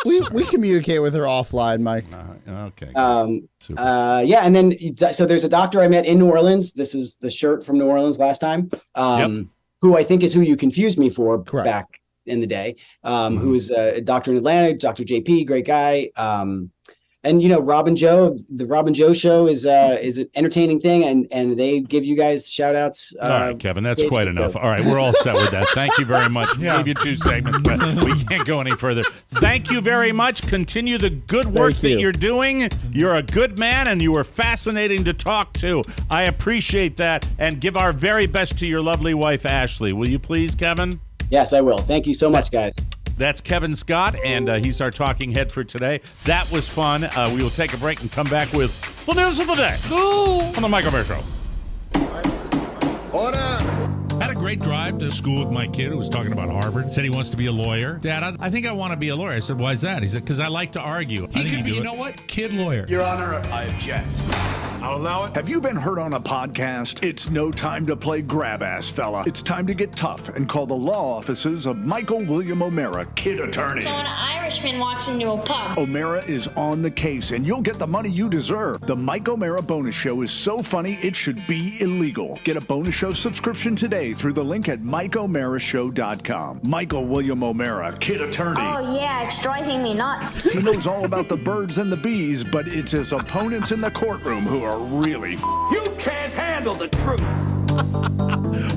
We communicate with her offline, Mike. Okay. And then so there's a doctor I met in New Orleans. This is the shirt from New Orleans last time. Who I think is who you confused me for back in the day. Who is a doctor in Atlanta, Dr. JP, great guy. And Rob and Joe, the Rob and Joe show is an entertaining thing, and they give you guys shout outs. All right, Kevin, that's quite enough. All right, we're all set with that. Thank you very much. We gave you 2 segments, but we can't go any further. Thank you very much. Continue the good work that you're doing. You're a good man, and you are fascinating to talk to. I appreciate that, and give our very best to your lovely wife, Ashley. Will you please, Kevin? Yes, I will. Thank you so much, guys. That's Kevin Scott, and he's our talking head for today. That was fun. We will take a break and come back with the news of the day on the Mike O'Meara Show. Order! Had a great drive to school with my kid who was talking about Harvard. Said he wants to be a lawyer. Dad, I think I want to be a lawyer. I said, why is that? He said, because I like to argue. He could be, you know what? Kid lawyer. Your Honor, I object. I'll allow it. Have you been heard on a podcast? It's no time to play grab-ass, fella. It's time to get tough and call the law offices of Michael William O'Meara, kid attorney. So an Irishman walks into a pub. O'Meara is on the case, and you'll get the money you deserve. The Mike O'Meara Bonus Show is so funny, it should be illegal. Get a Bonus Show subscription today through the link at MikeO'MearaShow.com. Michael William O'Meara, kid attorney. Oh, yeah, it's driving me nuts. He knows all about the birds and the bees, but it's his opponents in the courtroom who are really You can't handle the truth.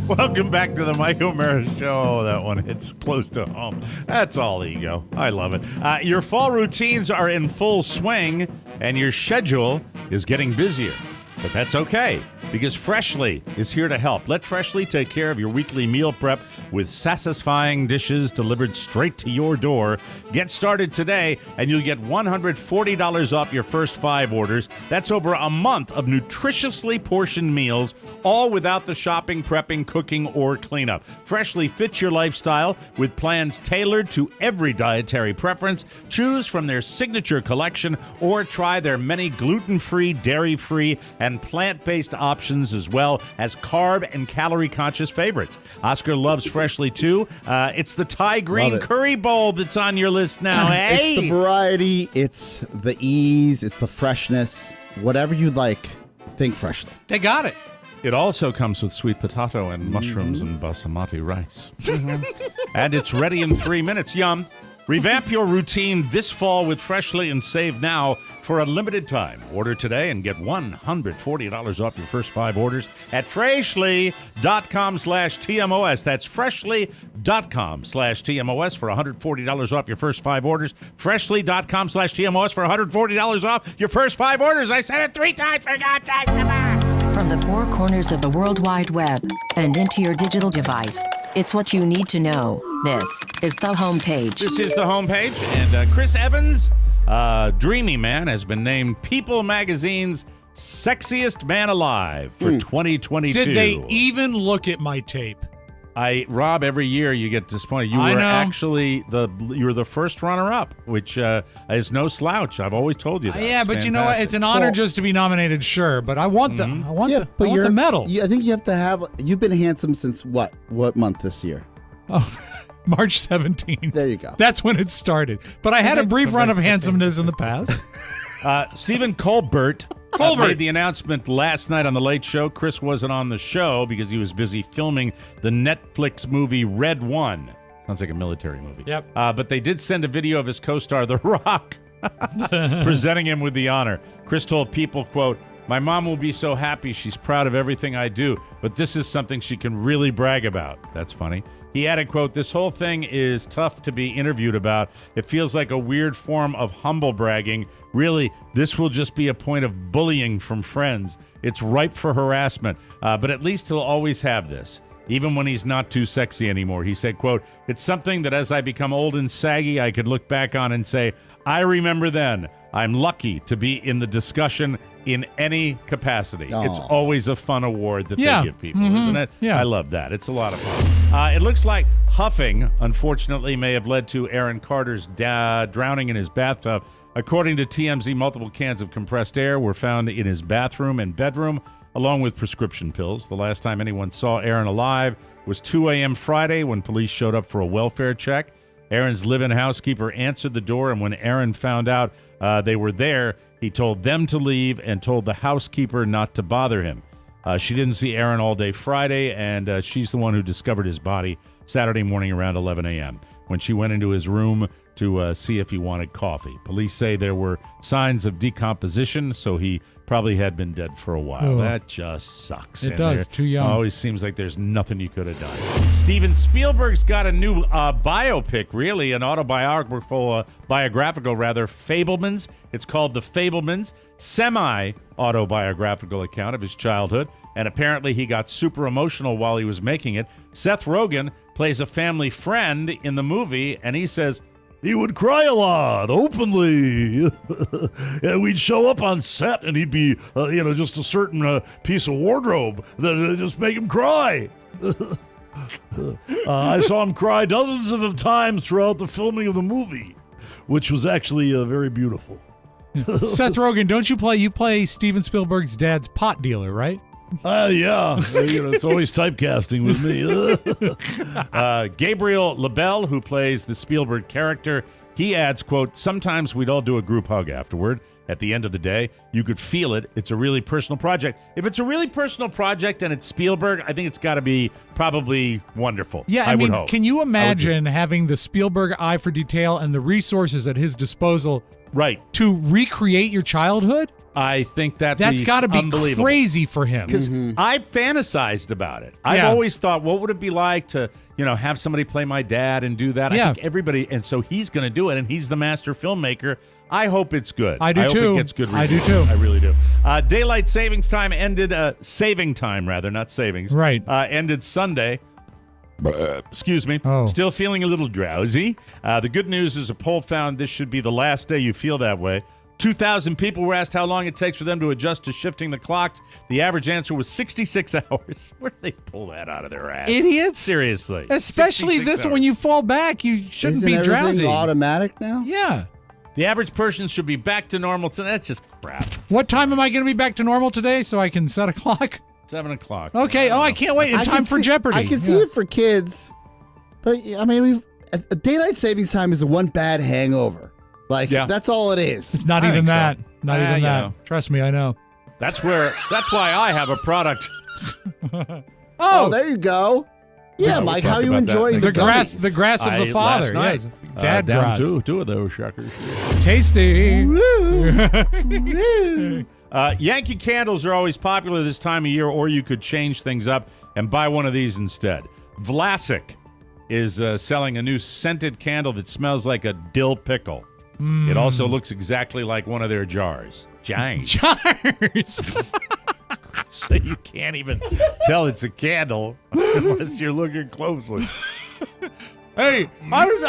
Welcome back to the Mike O'Meara Show. Oh, that one hits close to home. That's all ego. I love it. Your fall routines are in full swing, and your schedule is getting busier. But that's okay, because Freshly is here to help. Let Freshly take care of your weekly meal prep with satisfying dishes delivered straight to your door. Get started today, and you'll get $140 off your first 5 orders. That's over a month of nutritiously portioned meals, all without the shopping, prepping, cooking, or cleanup. Freshly fits your lifestyle with plans tailored to every dietary preference. Choose from their signature collection or try their many gluten-free, dairy-free, and plant-based options, as well as carb and calorie-conscious favorites. Oscar loves Freshly, too. It's the Thai green curry bowl that's on your list now, eh? It's the variety, it's the ease, it's the freshness. Whatever you like, think Freshly. They got it. It also comes with sweet potato and mushrooms and basmati rice. And it's ready in 3 minutes. Yum. Revamp your routine this fall with Freshly and save now for a limited time. Order today and get $140 off your first 5 orders at freshly.com/TMOS. That's freshly.com/TMOS for $140 off your first 5 orders. Freshly.com/TMOS for $140 off your first 5 orders. I said it 3 times, for God's sake. From the 4 corners of the World Wide Web and into your digital device, it's what you need to know. This is the homepage. This is the homepage, and Chris Evans, Dreamy Man, has been named People Magazine's Sexiest Man Alive for 2022. Did they even look at my tape? Rob, every year you get disappointed. You were actually you were the first runner-up, which is no slouch. I've always told you that. Yeah, but you know what? It's an honor just to be nominated, sure. But I want the medal. I think you have to have. You've been handsome since what? What month this year? Oh, March 17th. There you go. That's when it started. But I had a brief run of handsomeness in the past. Stephen Colbert made the announcement last night on The Late Show. Chris wasn't on the show because he was busy filming the Netflix movie Red One. Sounds like a military movie. Yep. But they did send a video of his co-star, The Rock, presenting him with the honor. Chris told People, quote, "My mom will be so happy. She's proud of everything I do, but this is something she can really brag about." That's funny. He added, quote, "This whole thing is tough to be interviewed about. It feels like a weird form of humble bragging. Really, this will just be a point of bullying from friends. It's ripe for harassment, but at least he'll always have this, even when he's not too sexy anymore." He said, quote, "It's something that as I become old and saggy, I could look back on and say, I remember then. I'm lucky to be in the discussion in any capacity." Aww. It's always a fun award that they give people, isn't it? Yeah. I love that. It's a lot of fun. It looks like huffing, unfortunately, may have led to Aaron Carter's drowning in his bathtub. According to TMZ, multiple cans of compressed air were found in his bathroom and bedroom, along with prescription pills. The last time anyone saw Aaron alive was 2 a.m. Friday when police showed up for a welfare check. Aaron's live-in housekeeper answered the door, and when Aaron found out they were there, he told them to leave and told the housekeeper not to bother him. She didn't see Aaron all day Friday, and she's the one who discovered his body Saturday morning around 11 a.m. when she went into his room to see if he wanted coffee. Police say there were signs of decomposition, so he probably had been dead for a while. Oh. that just sucks. It does. Too young. Always seems like there's nothing you could have done. Steven Spielberg's got a new biopic, really, an biographical, Fabelmans. It's called The Fabelmans, semi-autobiographical account of his childhood, and apparently he got super emotional while he was making it. Seth Rogen plays a family friend in the movie, and he says, he would cry a lot, openly. And we'd show up on set, and he'd be, just a certain piece of wardrobe that just make him cry. I saw him cry dozens of times throughout the filming of the movie, which was actually very beautiful. Seth Rogen, don't you play Steven Spielberg's dad's pot dealer, right? Yeah. It's always typecasting with me. Gabriel LaBelle, who plays the Spielberg character, he adds, quote, sometimes we'd all do a group hug afterward. At the end of the day, you could feel it. It's a really personal project. If it's a really personal project and it's Spielberg, I think it's got to be probably wonderful. Yeah, I mean, can you imagine having the Spielberg eye for detail and the resources at his disposal to recreate your childhood? I think that's got to be crazy for him. Because I've fantasized about it. I've always thought, what would it be like to, have somebody play my dad and do that? Yeah. I think everybody, and so he's going to do it, and he's the master filmmaker. I hope it's good. I do hope too. It gets good I do reviews. too. I really do. Daylight savings time ended, saving time rather, not savings. Right. Ended Sunday. Excuse me. Oh. Still feeling a little drowsy. The good news is a poll found this should be the last day you feel that way. 2,000 people were asked how long it takes for them to adjust to shifting the clocks. The average answer was 66 hours. Where did they pull that out of their ass? Idiots. Seriously. Especially this hours. When you fall back, you shouldn't Isn't be drowsy. everything automatic now? Yeah. The average person should be back to normal. So that's just crap. What time am I going to be back to normal today so I can set a clock? 7 o'clock. Okay. I can't wait. In time for Jeopardy. I can see it for kids. But, I mean, daylight savings time is one bad hangover. That's all it is. It's not even that. So. Not even that. Trust me, I know. That's why I have a product. Oh, there you go. Yeah, we'll Mike, talk how you about enjoying that the grass? gummies? The grass of the father. Last night, Yes. Dad down grass. two of those suckers. Tasty. Yankee candles are always popular this time of year, or you could change things up and buy one of these instead. Vlasic is selling a new scented candle that smells like a dill pickle. It also looks exactly like one of their jars. Jars. So you can't even tell it's a candle unless you're looking closely. Hey, what's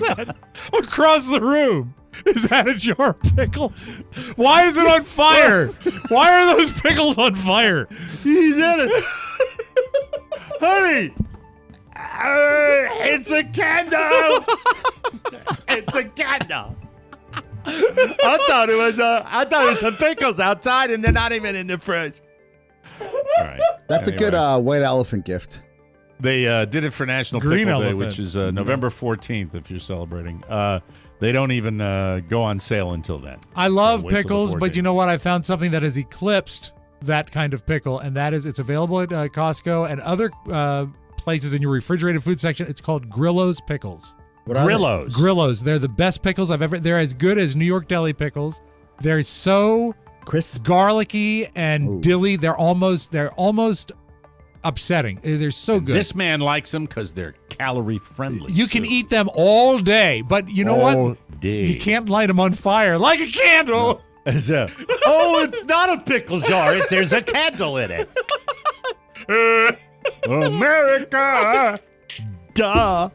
that? Across the room. Is that a jar of pickles? Why is it on fire? Why are those pickles on fire? He did it. Honey, it's a candle. It's a candle. I thought it was some pickles outside, and they're not even in the fridge. All right. That's a good white elephant gift. They did it for National Green Pickle Day, elephant. which is November 14th, if you're celebrating. They don't even go on sale until then. I love Wait till the pickles, but 14th. you know what? I found something that has eclipsed that kind of pickle, and that is it's available at Costco and other places in your refrigerated food section. It's called Grillo's Pickles. Grillo's. Grillo's. They're the best pickles I've ever. They're as good as New York Deli pickles. They're so crisp, garlicky, and dilly. They're almost upsetting. They're so good. This man likes them because they're calorie friendly. You can eat them all day, but you know what? Day. You can't light them on fire like a candle. It's not a pickle jar. There's a candle in it. America. Duh.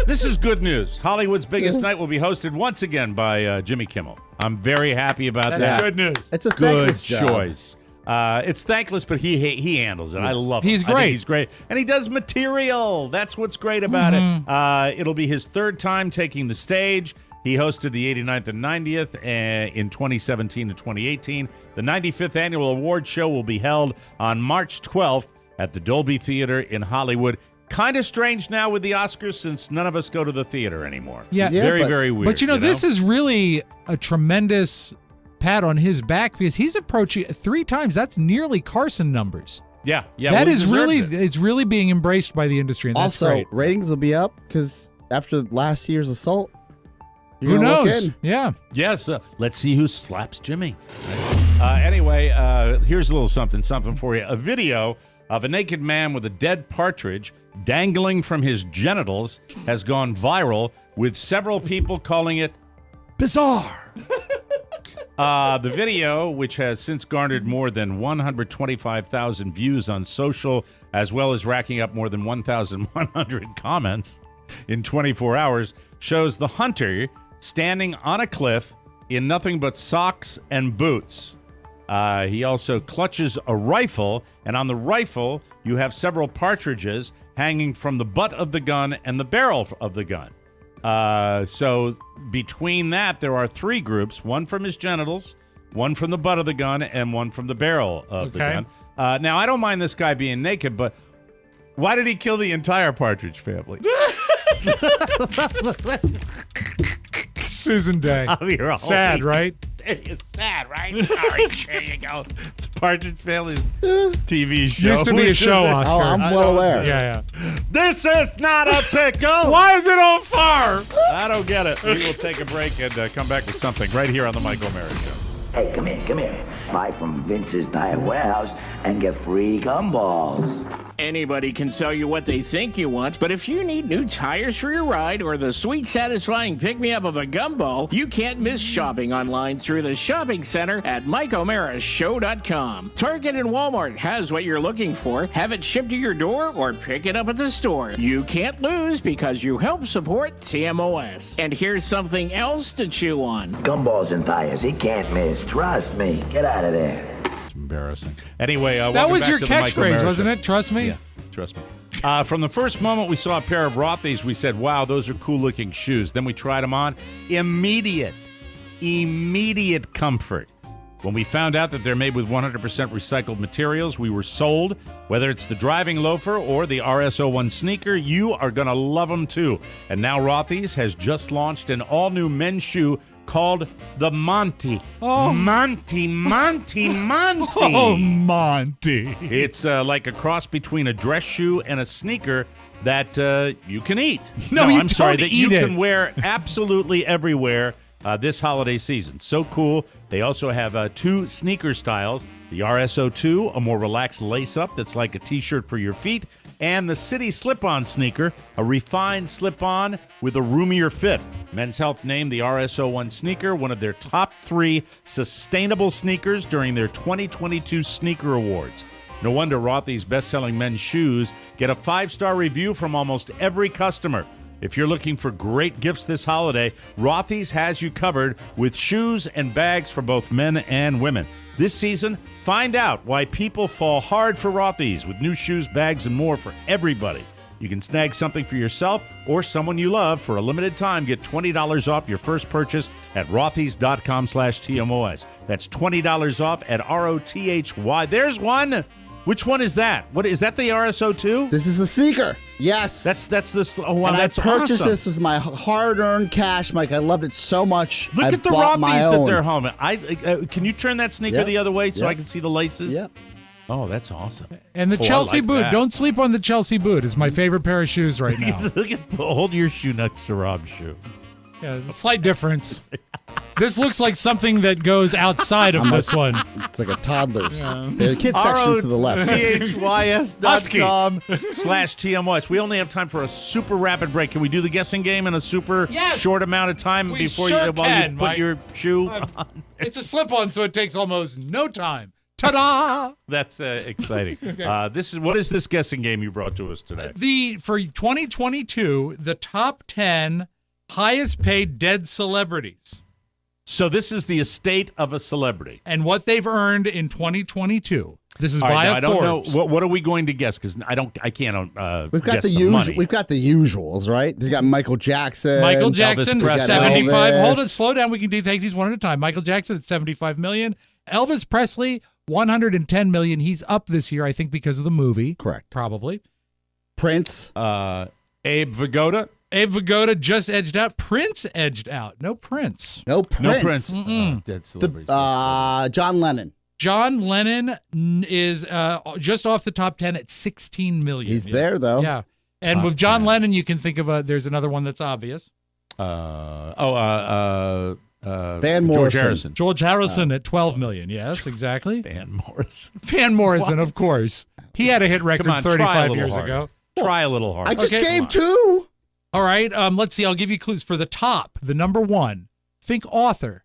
This is good news. Hollywood's biggest night will be hosted once again by Jimmy Kimmel. I'm very happy about that. That's good news. It's a Good thankless job. choice. It's thankless, but he handles it. I love him. He's I think great. he's great. And he does material. That's what's great about it. It'll be his third time taking the stage. He hosted the 89th and 90th in 2017 and 2018. The 95th annual award show will be held on March 12th at the Dolby Theater in Hollywood. Kind of strange now with the Oscars since none of us go to the theater anymore. Yeah. Very, but- very weird. But you know, this is really a tremendous pat on his back because he's approaching 3 times. That's nearly Carson numbers. Yeah. That is really, it's really being embraced by the industry. And that's also, great. ratings will be up because after last year's assault, who knows? Yeah. Yes. Let's see who slaps Jimmy. Anyway, here's a little something for you. A video of a naked man with a dead partridge dangling from his genitals has gone viral, with several people calling it bizarre. The video, which has since garnered more than 125,000 views on social, as well as racking up more than 1,100 comments in 24 hours, shows the hunter standing on a cliff in nothing but socks and boots. He also clutches a rifle, and on the rifle, you have several partridges hanging from the butt of the gun and the barrel of the gun. So between that, there are three groups, one from his genitals, one from the butt of the gun, and one from the barrel of the gun. Now, I don't mind this guy being naked, but why did he kill the entire partridge family? Susan Day. Oh, sad, right? It's sad, right? Sorry. There you go. It's Partridge Family's TV show. Used to be a show, Oscar. Oh, I'm well aware. Yeah. This is not a pickle. Why is it on fire? I don't get it. We will take a break and come back with something right here on the Mike O'Mara Show. Hey, come here. Buy from Vince's Diet Warehouse and get free gumballs. Anybody can sell you what they think you want, but if you need new tires for your ride or the sweet, satisfying pick-me-up of a gumball, you can't miss shopping online through the shopping center at MikeO'MaraShow.com. Target and Walmart has what you're looking for. Have it shipped to your door or pick it up at the store. You can't lose because you help support TMOS. And here's something else to chew on. Gumballs and tires, he can't miss. Trust me. Get out of there. Embarrassing. Anyway, that was your catchphrase, wasn't it? Trust me? Yeah, trust me. From the first moment we saw a pair of Rothy's, we said, wow, those are cool-looking shoes. Then we tried them on. Immediate comfort. When we found out that they're made with 100% recycled materials, we were sold. Whether it's the driving loafer or the RS01 sneaker, you are going to love them too. And now Rothy's has just launched an all-new men's shoe called the Monty. Oh. Monty. Oh, Monty. It's like a cross between a dress shoe and a sneaker that you can eat. No, I'm sorry, that you eat it. can wear absolutely everywhere this holiday season. So cool. They also have two sneaker styles. The RS02, a more relaxed lace-up that's like a T-shirt for your feet, and the City Slip-On sneaker, a refined slip-on with a roomier fit. Men's Health named the RS01 sneaker one of their top 3 sustainable sneakers during their 2022 Sneaker Awards. No wonder Rothy's best-selling men's shoes get a 5-star review from almost every customer. If you're looking for great gifts this holiday, Rothy's has you covered with shoes and bags for both men and women. This season, find out why people fall hard for Rothy's with new shoes, bags, and more for everybody. You can snag something for yourself or someone you love for a limited time. Get $20 off your first purchase at rothys.com/TMOS. That's $20 off at ROTHY. There's one. Which one is that? What is that? The RS02? This is a sneaker. Yes. That's this. Oh wow, and that's I purchased awesome. this with my hard-earned cash, Mike. I loved it so much. Look I at the bought my Rothy's that own. they're home. Can you turn that sneaker Yep. the other way so Yep. I can see the laces? Yep. Oh, that's awesome. And the Oh, I Chelsea like boot. that. Don't sleep on the Chelsea boot. It's my favorite pair of shoes right now. Look at hold your shoe next to Rob's shoe. Yeah, there's a slight difference. This looks like something that goes outside of this one. It's like a toddler's. The kids section's to the left. ROTHYS.com/TMOS. We only have time for a super rapid break. Can we do the guessing game in a super short amount of time before sure you can, put Mike. your shoe on? It's a slip-on, so it takes almost no time. Ta-da! That's exciting. What is this guessing game you brought to us today? For 2022, the top 10 highest paid dead celebrities. So this is the estate of a celebrity. And what they've earned in 2022. This is All right, via now, I don't Forbes. know. What are we going to guess? Because I can't. We've got guess the the usual. money. We've got the usuals, right? They got Michael Jackson. Michael Jackson, Elvis Presley. 75. Elvis. Hold it, slow down. We can take these one at a time. Michael Jackson at 75 million. Elvis Presley, 110 million. He's up this year, I think, because of the movie. Correct. Probably. Prince. Abe Vigoda. Abe Vigoda just edged out. Prince edged out. No Prince. No Prince. No Prince. Dead celebrities. John Lennon. John Lennon is just off the top 10 at 16 million. He's there, though. Yeah. And with John Lennon, you can think of there's another one that's obvious. Van George Morrison. Harrison. George Harrison at 12 million. Yes, exactly. Van Morrison. Van Morrison, of course. He had a hit record Come on, 35 years ago. Try a little harder. I just gave 2. All right. Let's see. I'll give you clues. For the top, the number 1, think author.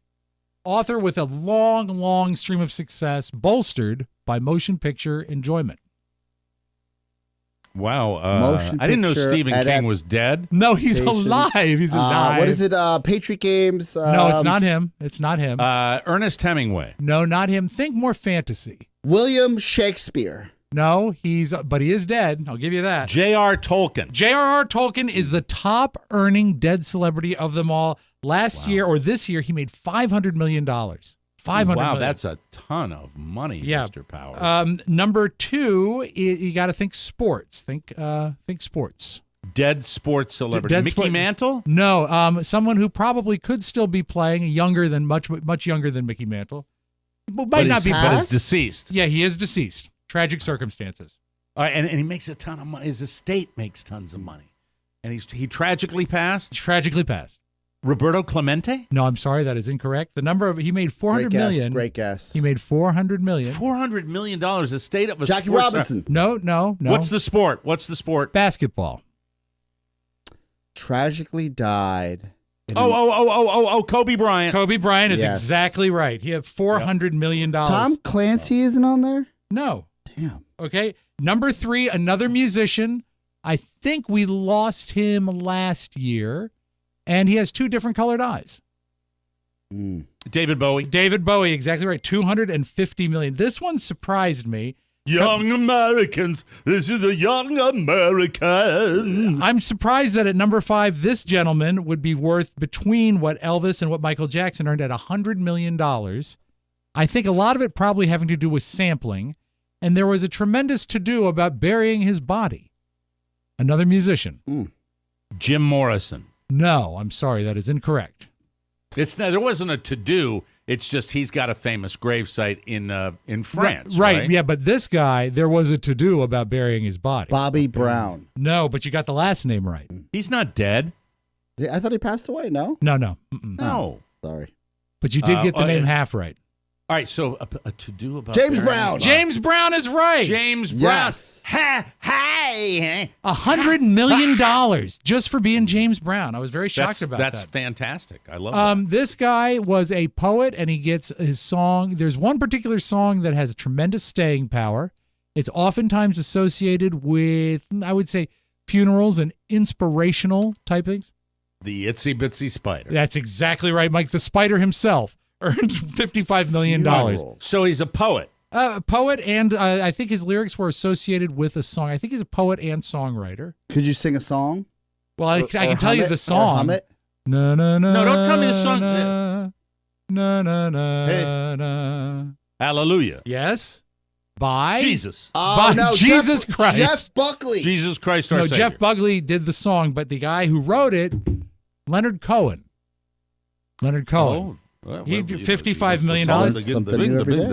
Author with a long, long stream of success, bolstered by motion picture enjoyment. Wow. I didn't know Stephen King was dead. No, he's alive. He's alive. What is it? Patriot Games? No, it's not him. It's not him. Ernest Hemingway. No, not him. Think more fantasy. William Shakespeare. No, but he is dead. I'll give you that. J.R. Tolkien. J.R.R. Tolkien is the top earning dead celebrity of them all. Last year or this year, he made $500 million. $500 million. That's a ton of money, Mr. Powers. Number 2, you got to think sports. Think sports. Dead sports celebrity. Mickey Mantle? No, someone who probably could still be playing, much younger than Mickey Mantle. But is deceased. Yeah, he is deceased. Tragic circumstances. And he makes a ton of money. His estate makes tons of money. And he tragically passed? Tragically passed. Roberto Clemente? No, I'm sorry, that is incorrect. He made $400 million. Great guess. He made $400 million. $400 million, estate of a Jackie sports Robinson. No. What's the sport? Basketball. Tragically died. Kobe Bryant. Kobe Bryant is exactly right. He had $400 million. Tom Clancy isn't on there? No. Damn. Okay. Number 3, another musician. I think we lost him last year, and he has 2 different colored eyes. David Bowie. David Bowie, exactly right. $250 million. This one surprised me. Young Americans. This is a young American. I'm surprised that at number 5, this gentleman would be worth between what Elvis and what Michael Jackson earned at $100 million. I think a lot of it probably having to do with sampling, and there was a tremendous to-do about burying his body. Another musician. Jim Morrison. No, I'm sorry, that is incorrect. There wasn't a to-do. It's just he's got a famous gravesite in France. Right, yeah, but this guy, there was a to-do about burying his body. Bobby Brown. No, but you got the last name right. He's not dead. I thought he passed away, no? No. No. Sorry. But you did get the name half right. All right, so a to-do about James Brown. James Brown is right. James Brown. Yes. Hey. $100 million just for being James Brown. I was very shocked about that. That's fantastic. I love that. This guy was a poet, and he gets his song. There's one particular song that has tremendous staying power. It's oftentimes associated with, I would say, funerals and inspirational type things. The Itsy Bitsy Spider. That's exactly right, Mike. The spider himself earned $55 million. So he's a poet. Poet, and I think his lyrics were associated with a song. I think he's a poet and songwriter. Could you sing a song? Well, I can tell you the song. Hum it? No, don't tell me the song. Na. Hallelujah. Yes. By Jesus. By Jesus Christ. Jeff Buckley. Jesus Christ, our No, Savior. Jeff Buckley did the song, but the guy who wrote it, Leonard Cohen. He did $55 million.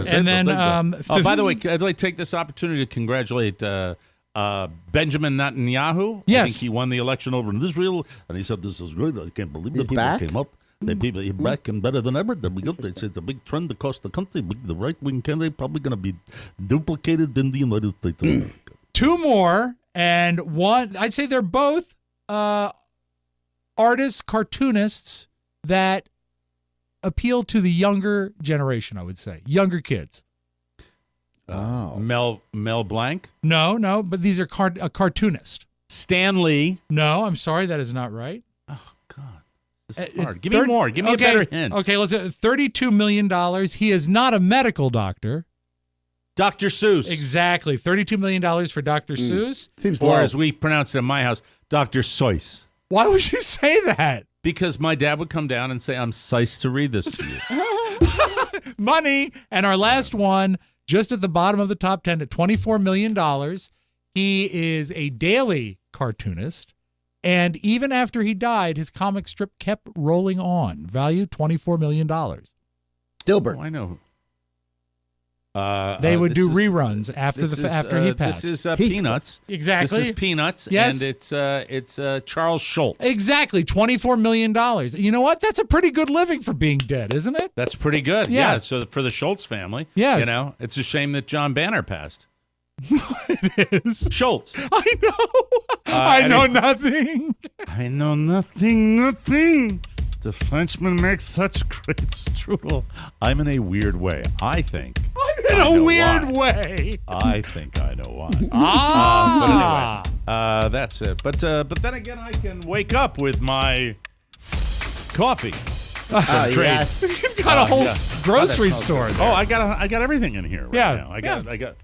And then, by the way, I'd like to take this opportunity to congratulate Benjamin Netanyahu. Yes. I think he won the election over in Israel, and he said, "This is great. I can't believe the people back? came up. He's back and better than ever." It's a big trend across the country. The right-wing candidate probably going to be duplicated in the United States. 2 more, and one, I'd say they're both artists, cartoonists that appeal to the younger generation, I would say. Younger kids. Mel Blanc? No, but these are a cartoonist. Stan Lee? No, I'm sorry, that is not right. Oh, God. This is hard. Give me more. Give me a better hint. Okay, let's $32 million. He is not a medical doctor. Dr. Seuss. Exactly. $32 million for Dr. Seuss. Seems or low. as we pronounce it in my house, Dr. Seuss. Why would you say that? Because my dad would come down and say, "I'm sized to read this to you." Money. And our last one, just at the bottom of the top 10 at $24 million. He is a daily cartoonist. And even after he died, his comic strip kept rolling on. Value $24 million. Dilbert. Oh, I know. They would do reruns after he passed. This is Peanuts. Exactly. This is Peanuts, yes. and it's Charles Schultz. Exactly, $24 million. You know what? That's a pretty good living for being dead, isn't it? That's pretty good. Yeah. So for the Schultz family, yes. It's a shame that John Banner passed. It is. Schultz. I know. I know nothing. I know nothing. The Frenchman makes such great strudel. I'm in a weird way. I think. I'm in a weird way. I think I know why. But anyway, that's it. But then again, I can wake up with my coffee. Yes. You've got a whole grocery store there. Oh, I got everything in here right now. I got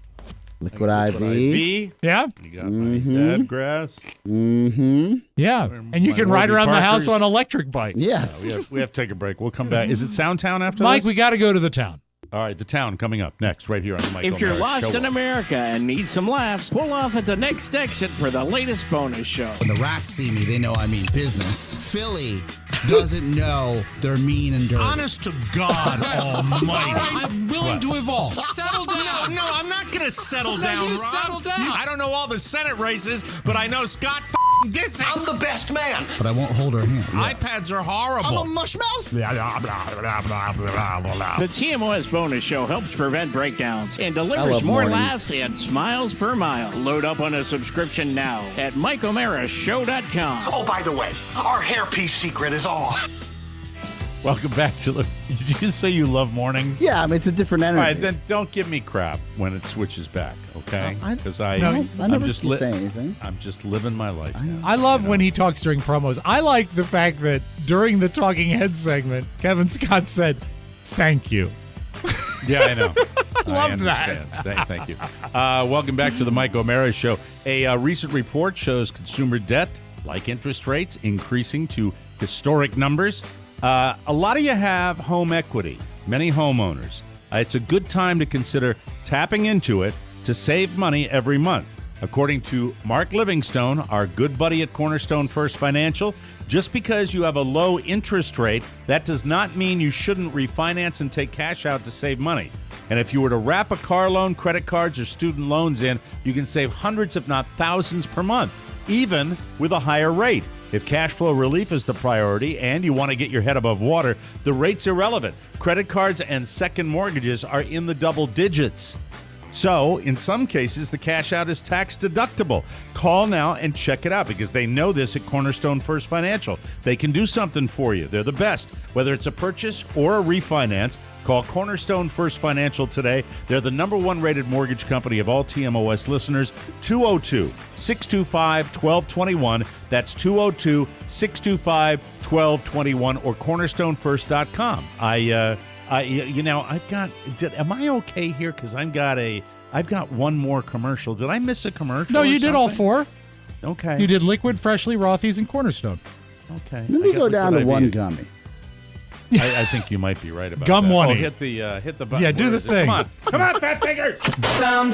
Liquid IV. Yeah. You got my dab grass. Mm-hmm. Yeah. And you can ride around the house on an electric bike. Yes. We have to take a break. We'll come back. Is it Soundtown after Mike, this? we got to go to the town. All right, the town coming up next right here on the Mike If you're O'Mara lost Show. in America and need some laughs, pull off at the next exit for the latest bonus show. When the rats see me, they know I mean business. Philly doesn't know they're mean and dirty. Honest to God almighty. I'm willing to evolve. Settle down. No, I'm not going to settle down, Rob. Settle down. I don't know all the Senate races, but I know Scott Disick. I'm the best man. But I won't hold her hand. iPads are horrible. I'm a mush mouse. The TMOS bonus show helps prevent breakdowns and delivers more mornings. laughs and smiles per mile. Load up on a subscription now at MikeO'MaraShow.com. Oh, by the way, our hairpiece secret is off. Welcome back to the. Did you just say you love mornings? Yeah, I mean, it's a different energy. All right, then don't give me crap when it switches back, okay? Because I never say anything. I'm just living my life now. I love when he talks during promos. I like the fact that during the Talking Head segment, Kevin Scott said, "Thank you." Yeah, I know. Love I understand. Thank you. Welcome back to the Mike O'Mara Show. A recent report shows consumer debt, like interest rates, increasing to historic numbers. A lot of you have home equity, many homeowners. It's a good time to consider tapping into it to save money every month. According to Mark Livingstone, our good buddy at Cornerstone First Financial, just because you have a low interest rate, that does not mean you shouldn't refinance and take cash out to save money. And if you were to wrap a car loan, credit cards, or student loans in, you can save hundreds, if not thousands, per month, even with a higher rate. If cash flow relief is the priority and you want to get your head above water, the rate's irrelevant. Credit cards and second mortgages are in the double digits. So, in some cases, the cash out is tax deductible. Call now and check it out because they know this at Cornerstone First Financial. They can do something for you. They're the best. Whether it's a purchase or a refinance, call Cornerstone First Financial today. They're the #1 rated mortgage company of all TMOS listeners. 202-625-1221. That's 202-625-1221 or cornerstonefirst.com. Am I okay here? Because I've got one more commercial. Did I miss a commercial? No, you did all four. Okay. You did Liquid, Freshly, Rothy's, and Cornerstone. Okay. Let me go down to one gummy. I think you might be right about Gum that. one. Oh, hit the button. Yeah, do Where the is it? thing. Come on, fat fingers. Sound.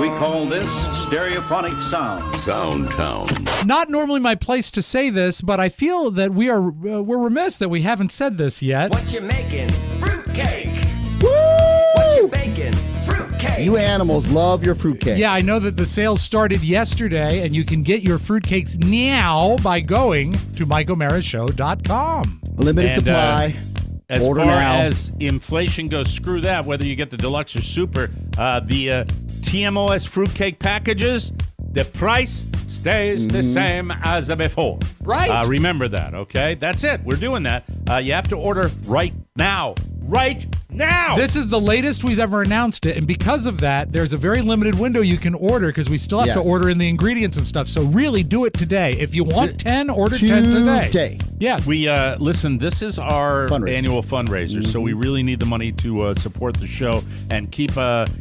We call this stereophonic sound. Soundtown. Not normally my place to say this, but I feel that we're remiss that we haven't said this yet. What you making? Fruitcake. What you baking? Fruitcake. You animals love your fruitcake. Yeah, I know that the sales started yesterday, and you can get your fruitcakes now by going to MikeO'MaraShow.com. Limited supply. As Order far now. as inflation goes, screw that. Whether you get the deluxe or super, the TMOS fruitcake packages, the price stays the same as before. Right. Remember that, okay? That's it. We're doing that. You have to order right now. Right now. This is the latest we've ever announced it, and because of that, there's a very limited window you can order because we still have to order in the ingredients and stuff. So really do it today. If you want 10, order 10 today. Yeah. We listen, this is our annual fundraiser, so we really need the money to support the show and keep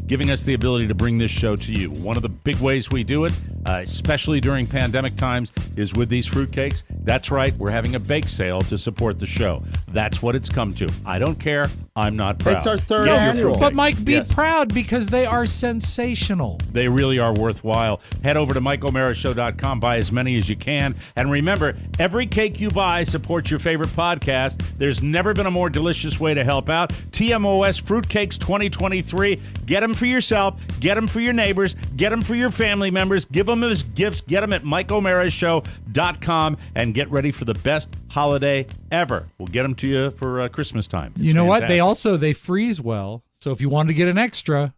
giving us the ability to bring this show to you. One of the big ways we do it, especially during pandemic times, is with these fruitcakes. That's right. We're having a bake sale to support the show. That's what it's come to. I don't care. I'm not proud. It's our third annual. But Mike, be proud because they are sensational. They really are worthwhile. Head over to MikeO'MaraShow.com. Buy as many as you can. And remember, every cake you buy supports your favorite podcast. There's never been a more delicious way to help out. TMOS Fruitcakes 2023. Get them for yourself. Get them for your neighbors. Get them for your family members. Give them as gifts. Get them at MikeO'MaraShow.com and get ready for the best holiday ever. We'll get them to you for Christmas time. You know what? They freeze well. So if you want to get an extra,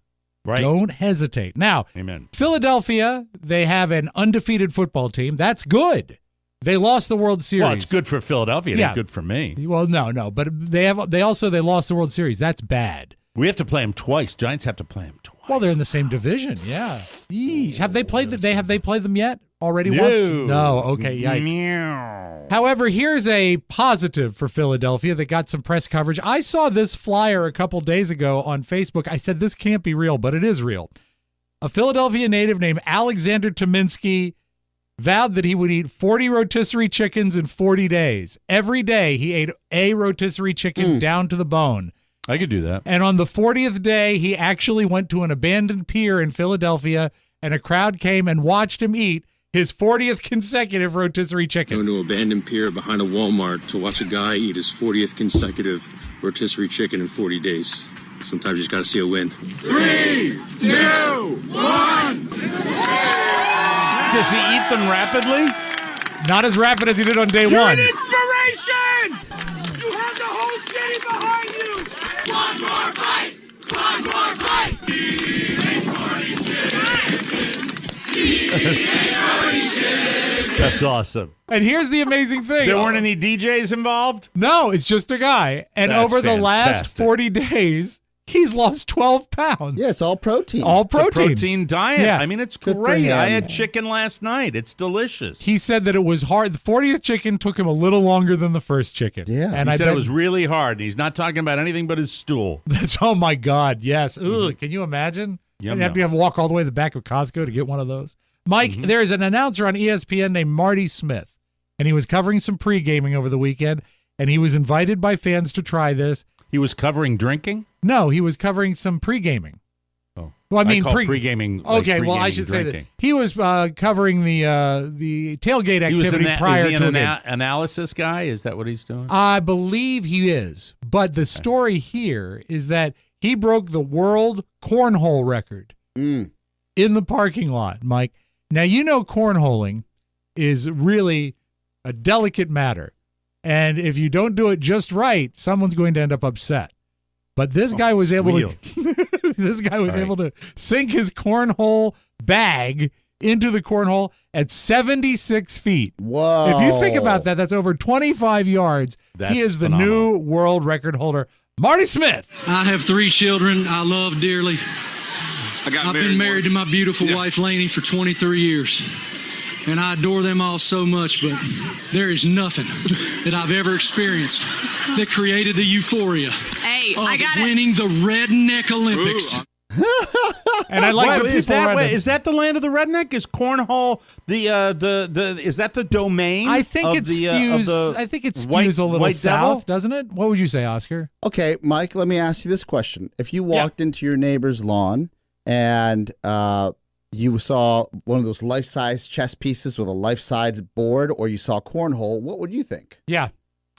don't hesitate. Now, Amen. Philadelphia, they have an undefeated football team. That's good. They lost the World Series. Well, it's good for Philadelphia. It ain't good for me. Well, no, but they lost the World Series. That's bad. We have to play them twice. Giants have to play them twice. Well, they're in the same division. Yeah. Yeesh. Have they played them yet? Already No. once? No. Okay. Yikes. However, here's a positive for Philadelphia that got some press coverage. I saw this flyer a couple days ago on Facebook. I said, this can't be real, but it is real. A Philadelphia native named Alexander Tominski vowed that he would eat 40 rotisserie chickens in 40 days. Every day he ate a rotisserie chicken down to the bone. I could do that. And on the 40th day, he actually went to an abandoned pier in Philadelphia, and a crowd came and watched him eat his 40th consecutive rotisserie chicken. Going to an abandoned pier behind a Walmart to watch a guy eat his 40th consecutive rotisserie chicken in 40 days. Sometimes you just got to see a win. 3, 2, 1. Does he eat them rapidly? Not as rapid as he did on day You're one. an inspiration! You have the whole city behind you! One more fight! One more fight! That's awesome. And here's the amazing thing. There weren't any DJs involved? No, it's just a guy. And That's over the last fantastic. 40 days, he's lost 12 pounds. Yeah, it's all protein. All It's a protein. protein diet. Yeah. I mean, it's Good for great. him. I had chicken last night. It's delicious. He said that it was hard. The 40th chicken took him a little longer than the first chicken. Yeah. And he I said bet it was really hard. He's not talking about anything but his stool. That's, oh my God, yes. Ooh, can you imagine? Yum, You'd have to yum. walk all the way to the back of Costco to get one of those. Mike, there is an announcer on ESPN named Marty Smith, and he was covering some pre-gaming over the weekend, and he was invited by fans to try this. He was covering drinking? No, he was covering some pre-gaming. Oh. Well, I mean, call pre-gaming. Like okay, well, I pre-gaming should say drinking. that he was covering the tailgate activity prior is he to an it. analysis guy? Is that what he's doing? I believe he is. But the story here is that he broke the world cornhole record in the parking lot, Mike. Now, you know cornholing is really a delicate matter. And if you don't do it just right, someone's going to end up upset. But this guy was able to sink his cornhole bag into the cornhole at 76 feet. Whoa. If you think about that, that's over 25 yards. That's he is the phenomenal. new world record holder, Marty Smith. I have 3 children I love dearly. I've been married to my beautiful wife, Lainey, for 23 years. And I adore them all so much, but there is nothing that I've ever experienced that created the euphoria of winning the Redneck Olympics. And I like the is people that the land of the redneck? Is cornhole is that the domain? I think of it the, skews. I think it skews a little White south, Devil? doesn't it? What would you say, Oscar? Okay, Mike, let me ask you this question. If you walked into your neighbor's lawn and you saw one of those life-size chess pieces with a life-size board, or you saw cornhole, what would you think? Yeah.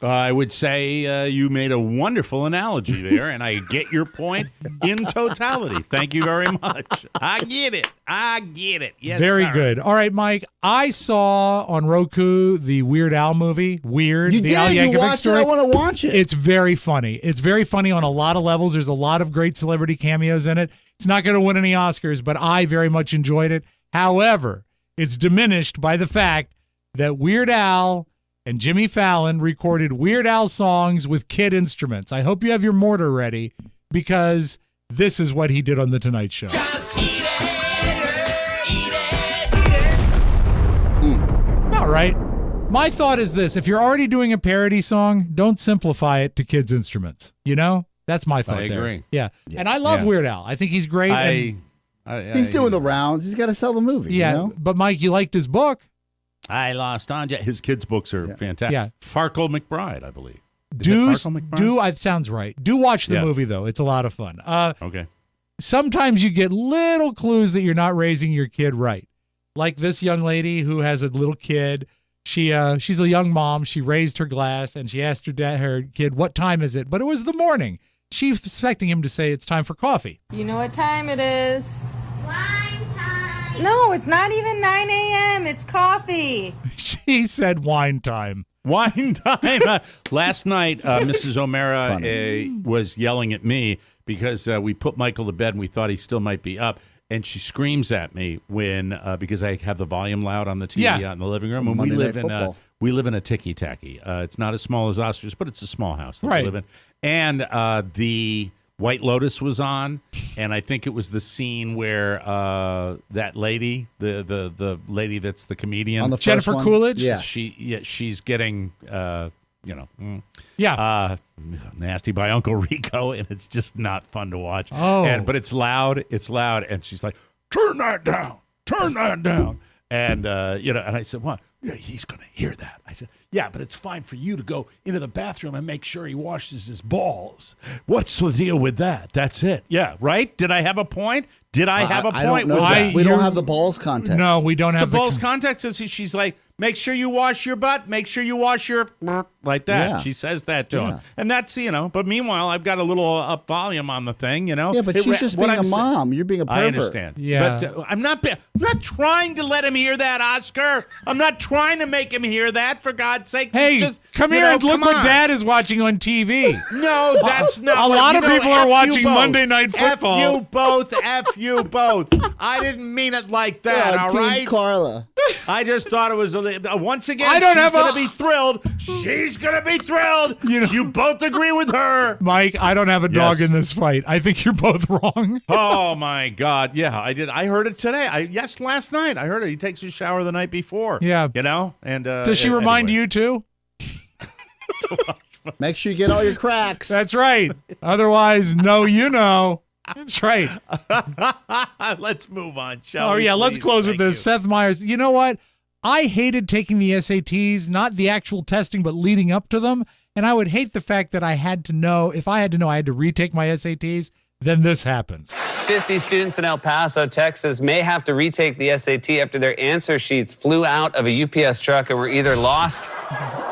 I would say you made a wonderful analogy there, and I get your point in totality. Thank you very much. I get it. Yes, Very sir. good. All right, Mike. I saw on Roku the Weird Al movie, Weird. You the did. Al You Yankovic watched story. it. I want to watch it. It's very funny. It's very funny on a lot of levels. There's a lot of great celebrity cameos in it. It's not going to win any Oscars, but I very much enjoyed it. However, it's diminished by the fact that Weird Al and Jimmy Fallon recorded Weird Al songs with kid instruments. I hope you have your mortar ready, because this is what he did on The Tonight Show. All right. My thought is this. If you're already doing a parody song, don't simplify it to kids' instruments. You know? That's my thought I there. agree. Yeah. And I love Weird Al. I think he's great. I He's doing the rounds. He's got to sell the movie. Yeah, you know? but Mike, you liked his book. I Lost Anja. His kids' books are fantastic. Yeah. Farkle McBride, I believe. It sounds right. Do watch the movie, though. It's a lot of fun. Okay. Sometimes you get little clues that you're not raising your kid right. Like this young lady who has a little kid. She's a young mom. She raised her glass, and she asked her kid, what time is it? But it was the morning. She's expecting him to say it's time for coffee. You know what time it is? Wine time. No, it's not even 9 a.m. It's coffee. She said wine time. Wine time. Last night, Mrs. O'Mara was yelling at me because we put Michael to bed and we thought he still might be up. And she screams at me when because I have the volume loud on the TV out in the living room. And we live in a ticky-tacky. It's not as small as Oscar's, but it's a small house that we live in. And the White Lotus was on, and I think it was the scene where that lady, the lady that's the comedian, on the Jennifer Coolidge. Yeah, she's getting nasty by Uncle Rico, and it's just not fun to watch. But it's loud, and she's like, turn that down, and and I said, what? Yeah, he's gonna hear that. I said, yeah, but it's fine for you to go into the bathroom and make sure he washes his balls. What's the deal with that? That's it. Yeah, right? Did I have a point? I don't know. We don't have the balls context. No, we don't have the balls context. She's like, make sure you wash your butt. Make sure you wash your like that. Yeah. She says that to him, and that's But meanwhile, I've got a little up volume on the thing. Yeah, but she's just being a mom. You're being a pervert. I understand. Yeah, but I'm not trying to let him hear that, Oscar. I'm not trying to make him hear that. For God's sake. Hey, come here and look what Dad is watching on TV. No, that's not. A lot of people are watching Monday Night Football. F you both. I didn't mean it like that. All right, Team Carla. I just thought it was once again. She's gonna be thrilled. She's gonna be thrilled. You both agree with her, Mike. I don't have a dog in this fight. I think you're both wrong. Oh my God! Yeah, I did. I heard it today. Last night I heard it. He takes his shower the night before. Yeah, And does she remind you too? Make sure you get all your cracks. That's right. Otherwise, That's right. Let's move on, shall we? Oh, yeah, let's close with this. You. Seth Meyers. You know what? I hated taking the SATs, not the actual testing, but leading up to them. And I would hate the fact that I had to know, if I had to know I had to retake my SATs, then this happens. 50 students in El Paso, Texas may have to retake the SAT after their answer sheets flew out of a UPS truck and were either lost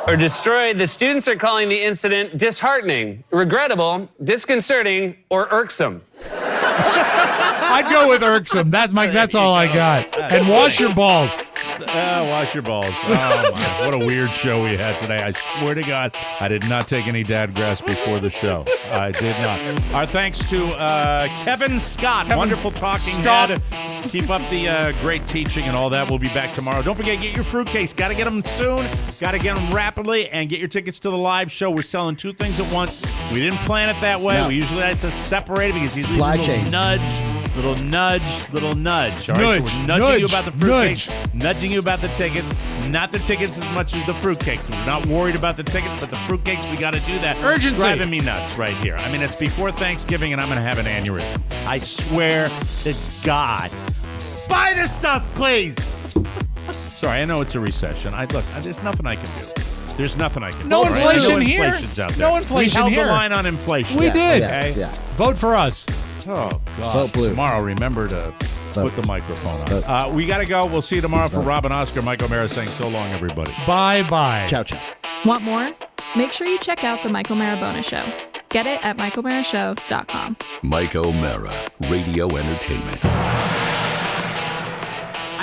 or destroyed. The students are calling the incident disheartening, regrettable, disconcerting, or irksome. I'd go with irksome. That's Mike. That's all I got. And wash your balls. Wash your balls. Oh, my. What a weird show we had today. I swear to God, I did not take any dad grass before the show. I did not. Our thanks to Kevin Scott. Wonderful talking head. Keep up the great teaching and all that. We'll be back tomorrow. Don't forget, get your fruitcakes. Got to get them soon. Got to get them rapidly. And get your tickets to the live show. We're selling two things at once. We didn't plan it that way. No. We usually like to separate it because he's leaving a little nudge. Little nudge. All right, so we're nudging you about the fruitcakes, nudging you about the tickets, not the tickets as much as the fruitcakes. We're not worried about the tickets, but the fruitcakes, we got to do that. Urgency. It's driving me nuts right here. I mean, it's before Thanksgiving, and I'm going to have an aneurysm. I swear to God. Buy this stuff, please. Sorry, I know it's a recession. There's nothing I can do. There's nothing I can do. No inflation here. Inflation's out there. No inflation here. We held the line on inflation. We did. Okay. Yes. Vote for us. Oh, God. Vote blue. Tomorrow, remember to put the microphone on. We got to go. We'll see you tomorrow for Rob and Oscar. Mike O'Mara saying so long, everybody. Bye-bye. Ciao, ciao. Want more? Make sure you check out the Mike O'Mara Bonus Show. Get it at MikeO'MaraShow.com. Mike O'Mara, Radio Entertainment.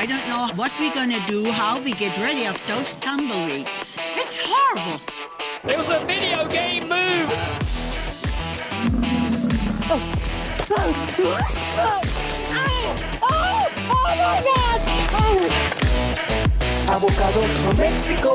I don't know what we're going to do, how we get rid of those tumbleweeds. It's horrible. It was a video game move. Oh my God! Avocados from Mexico.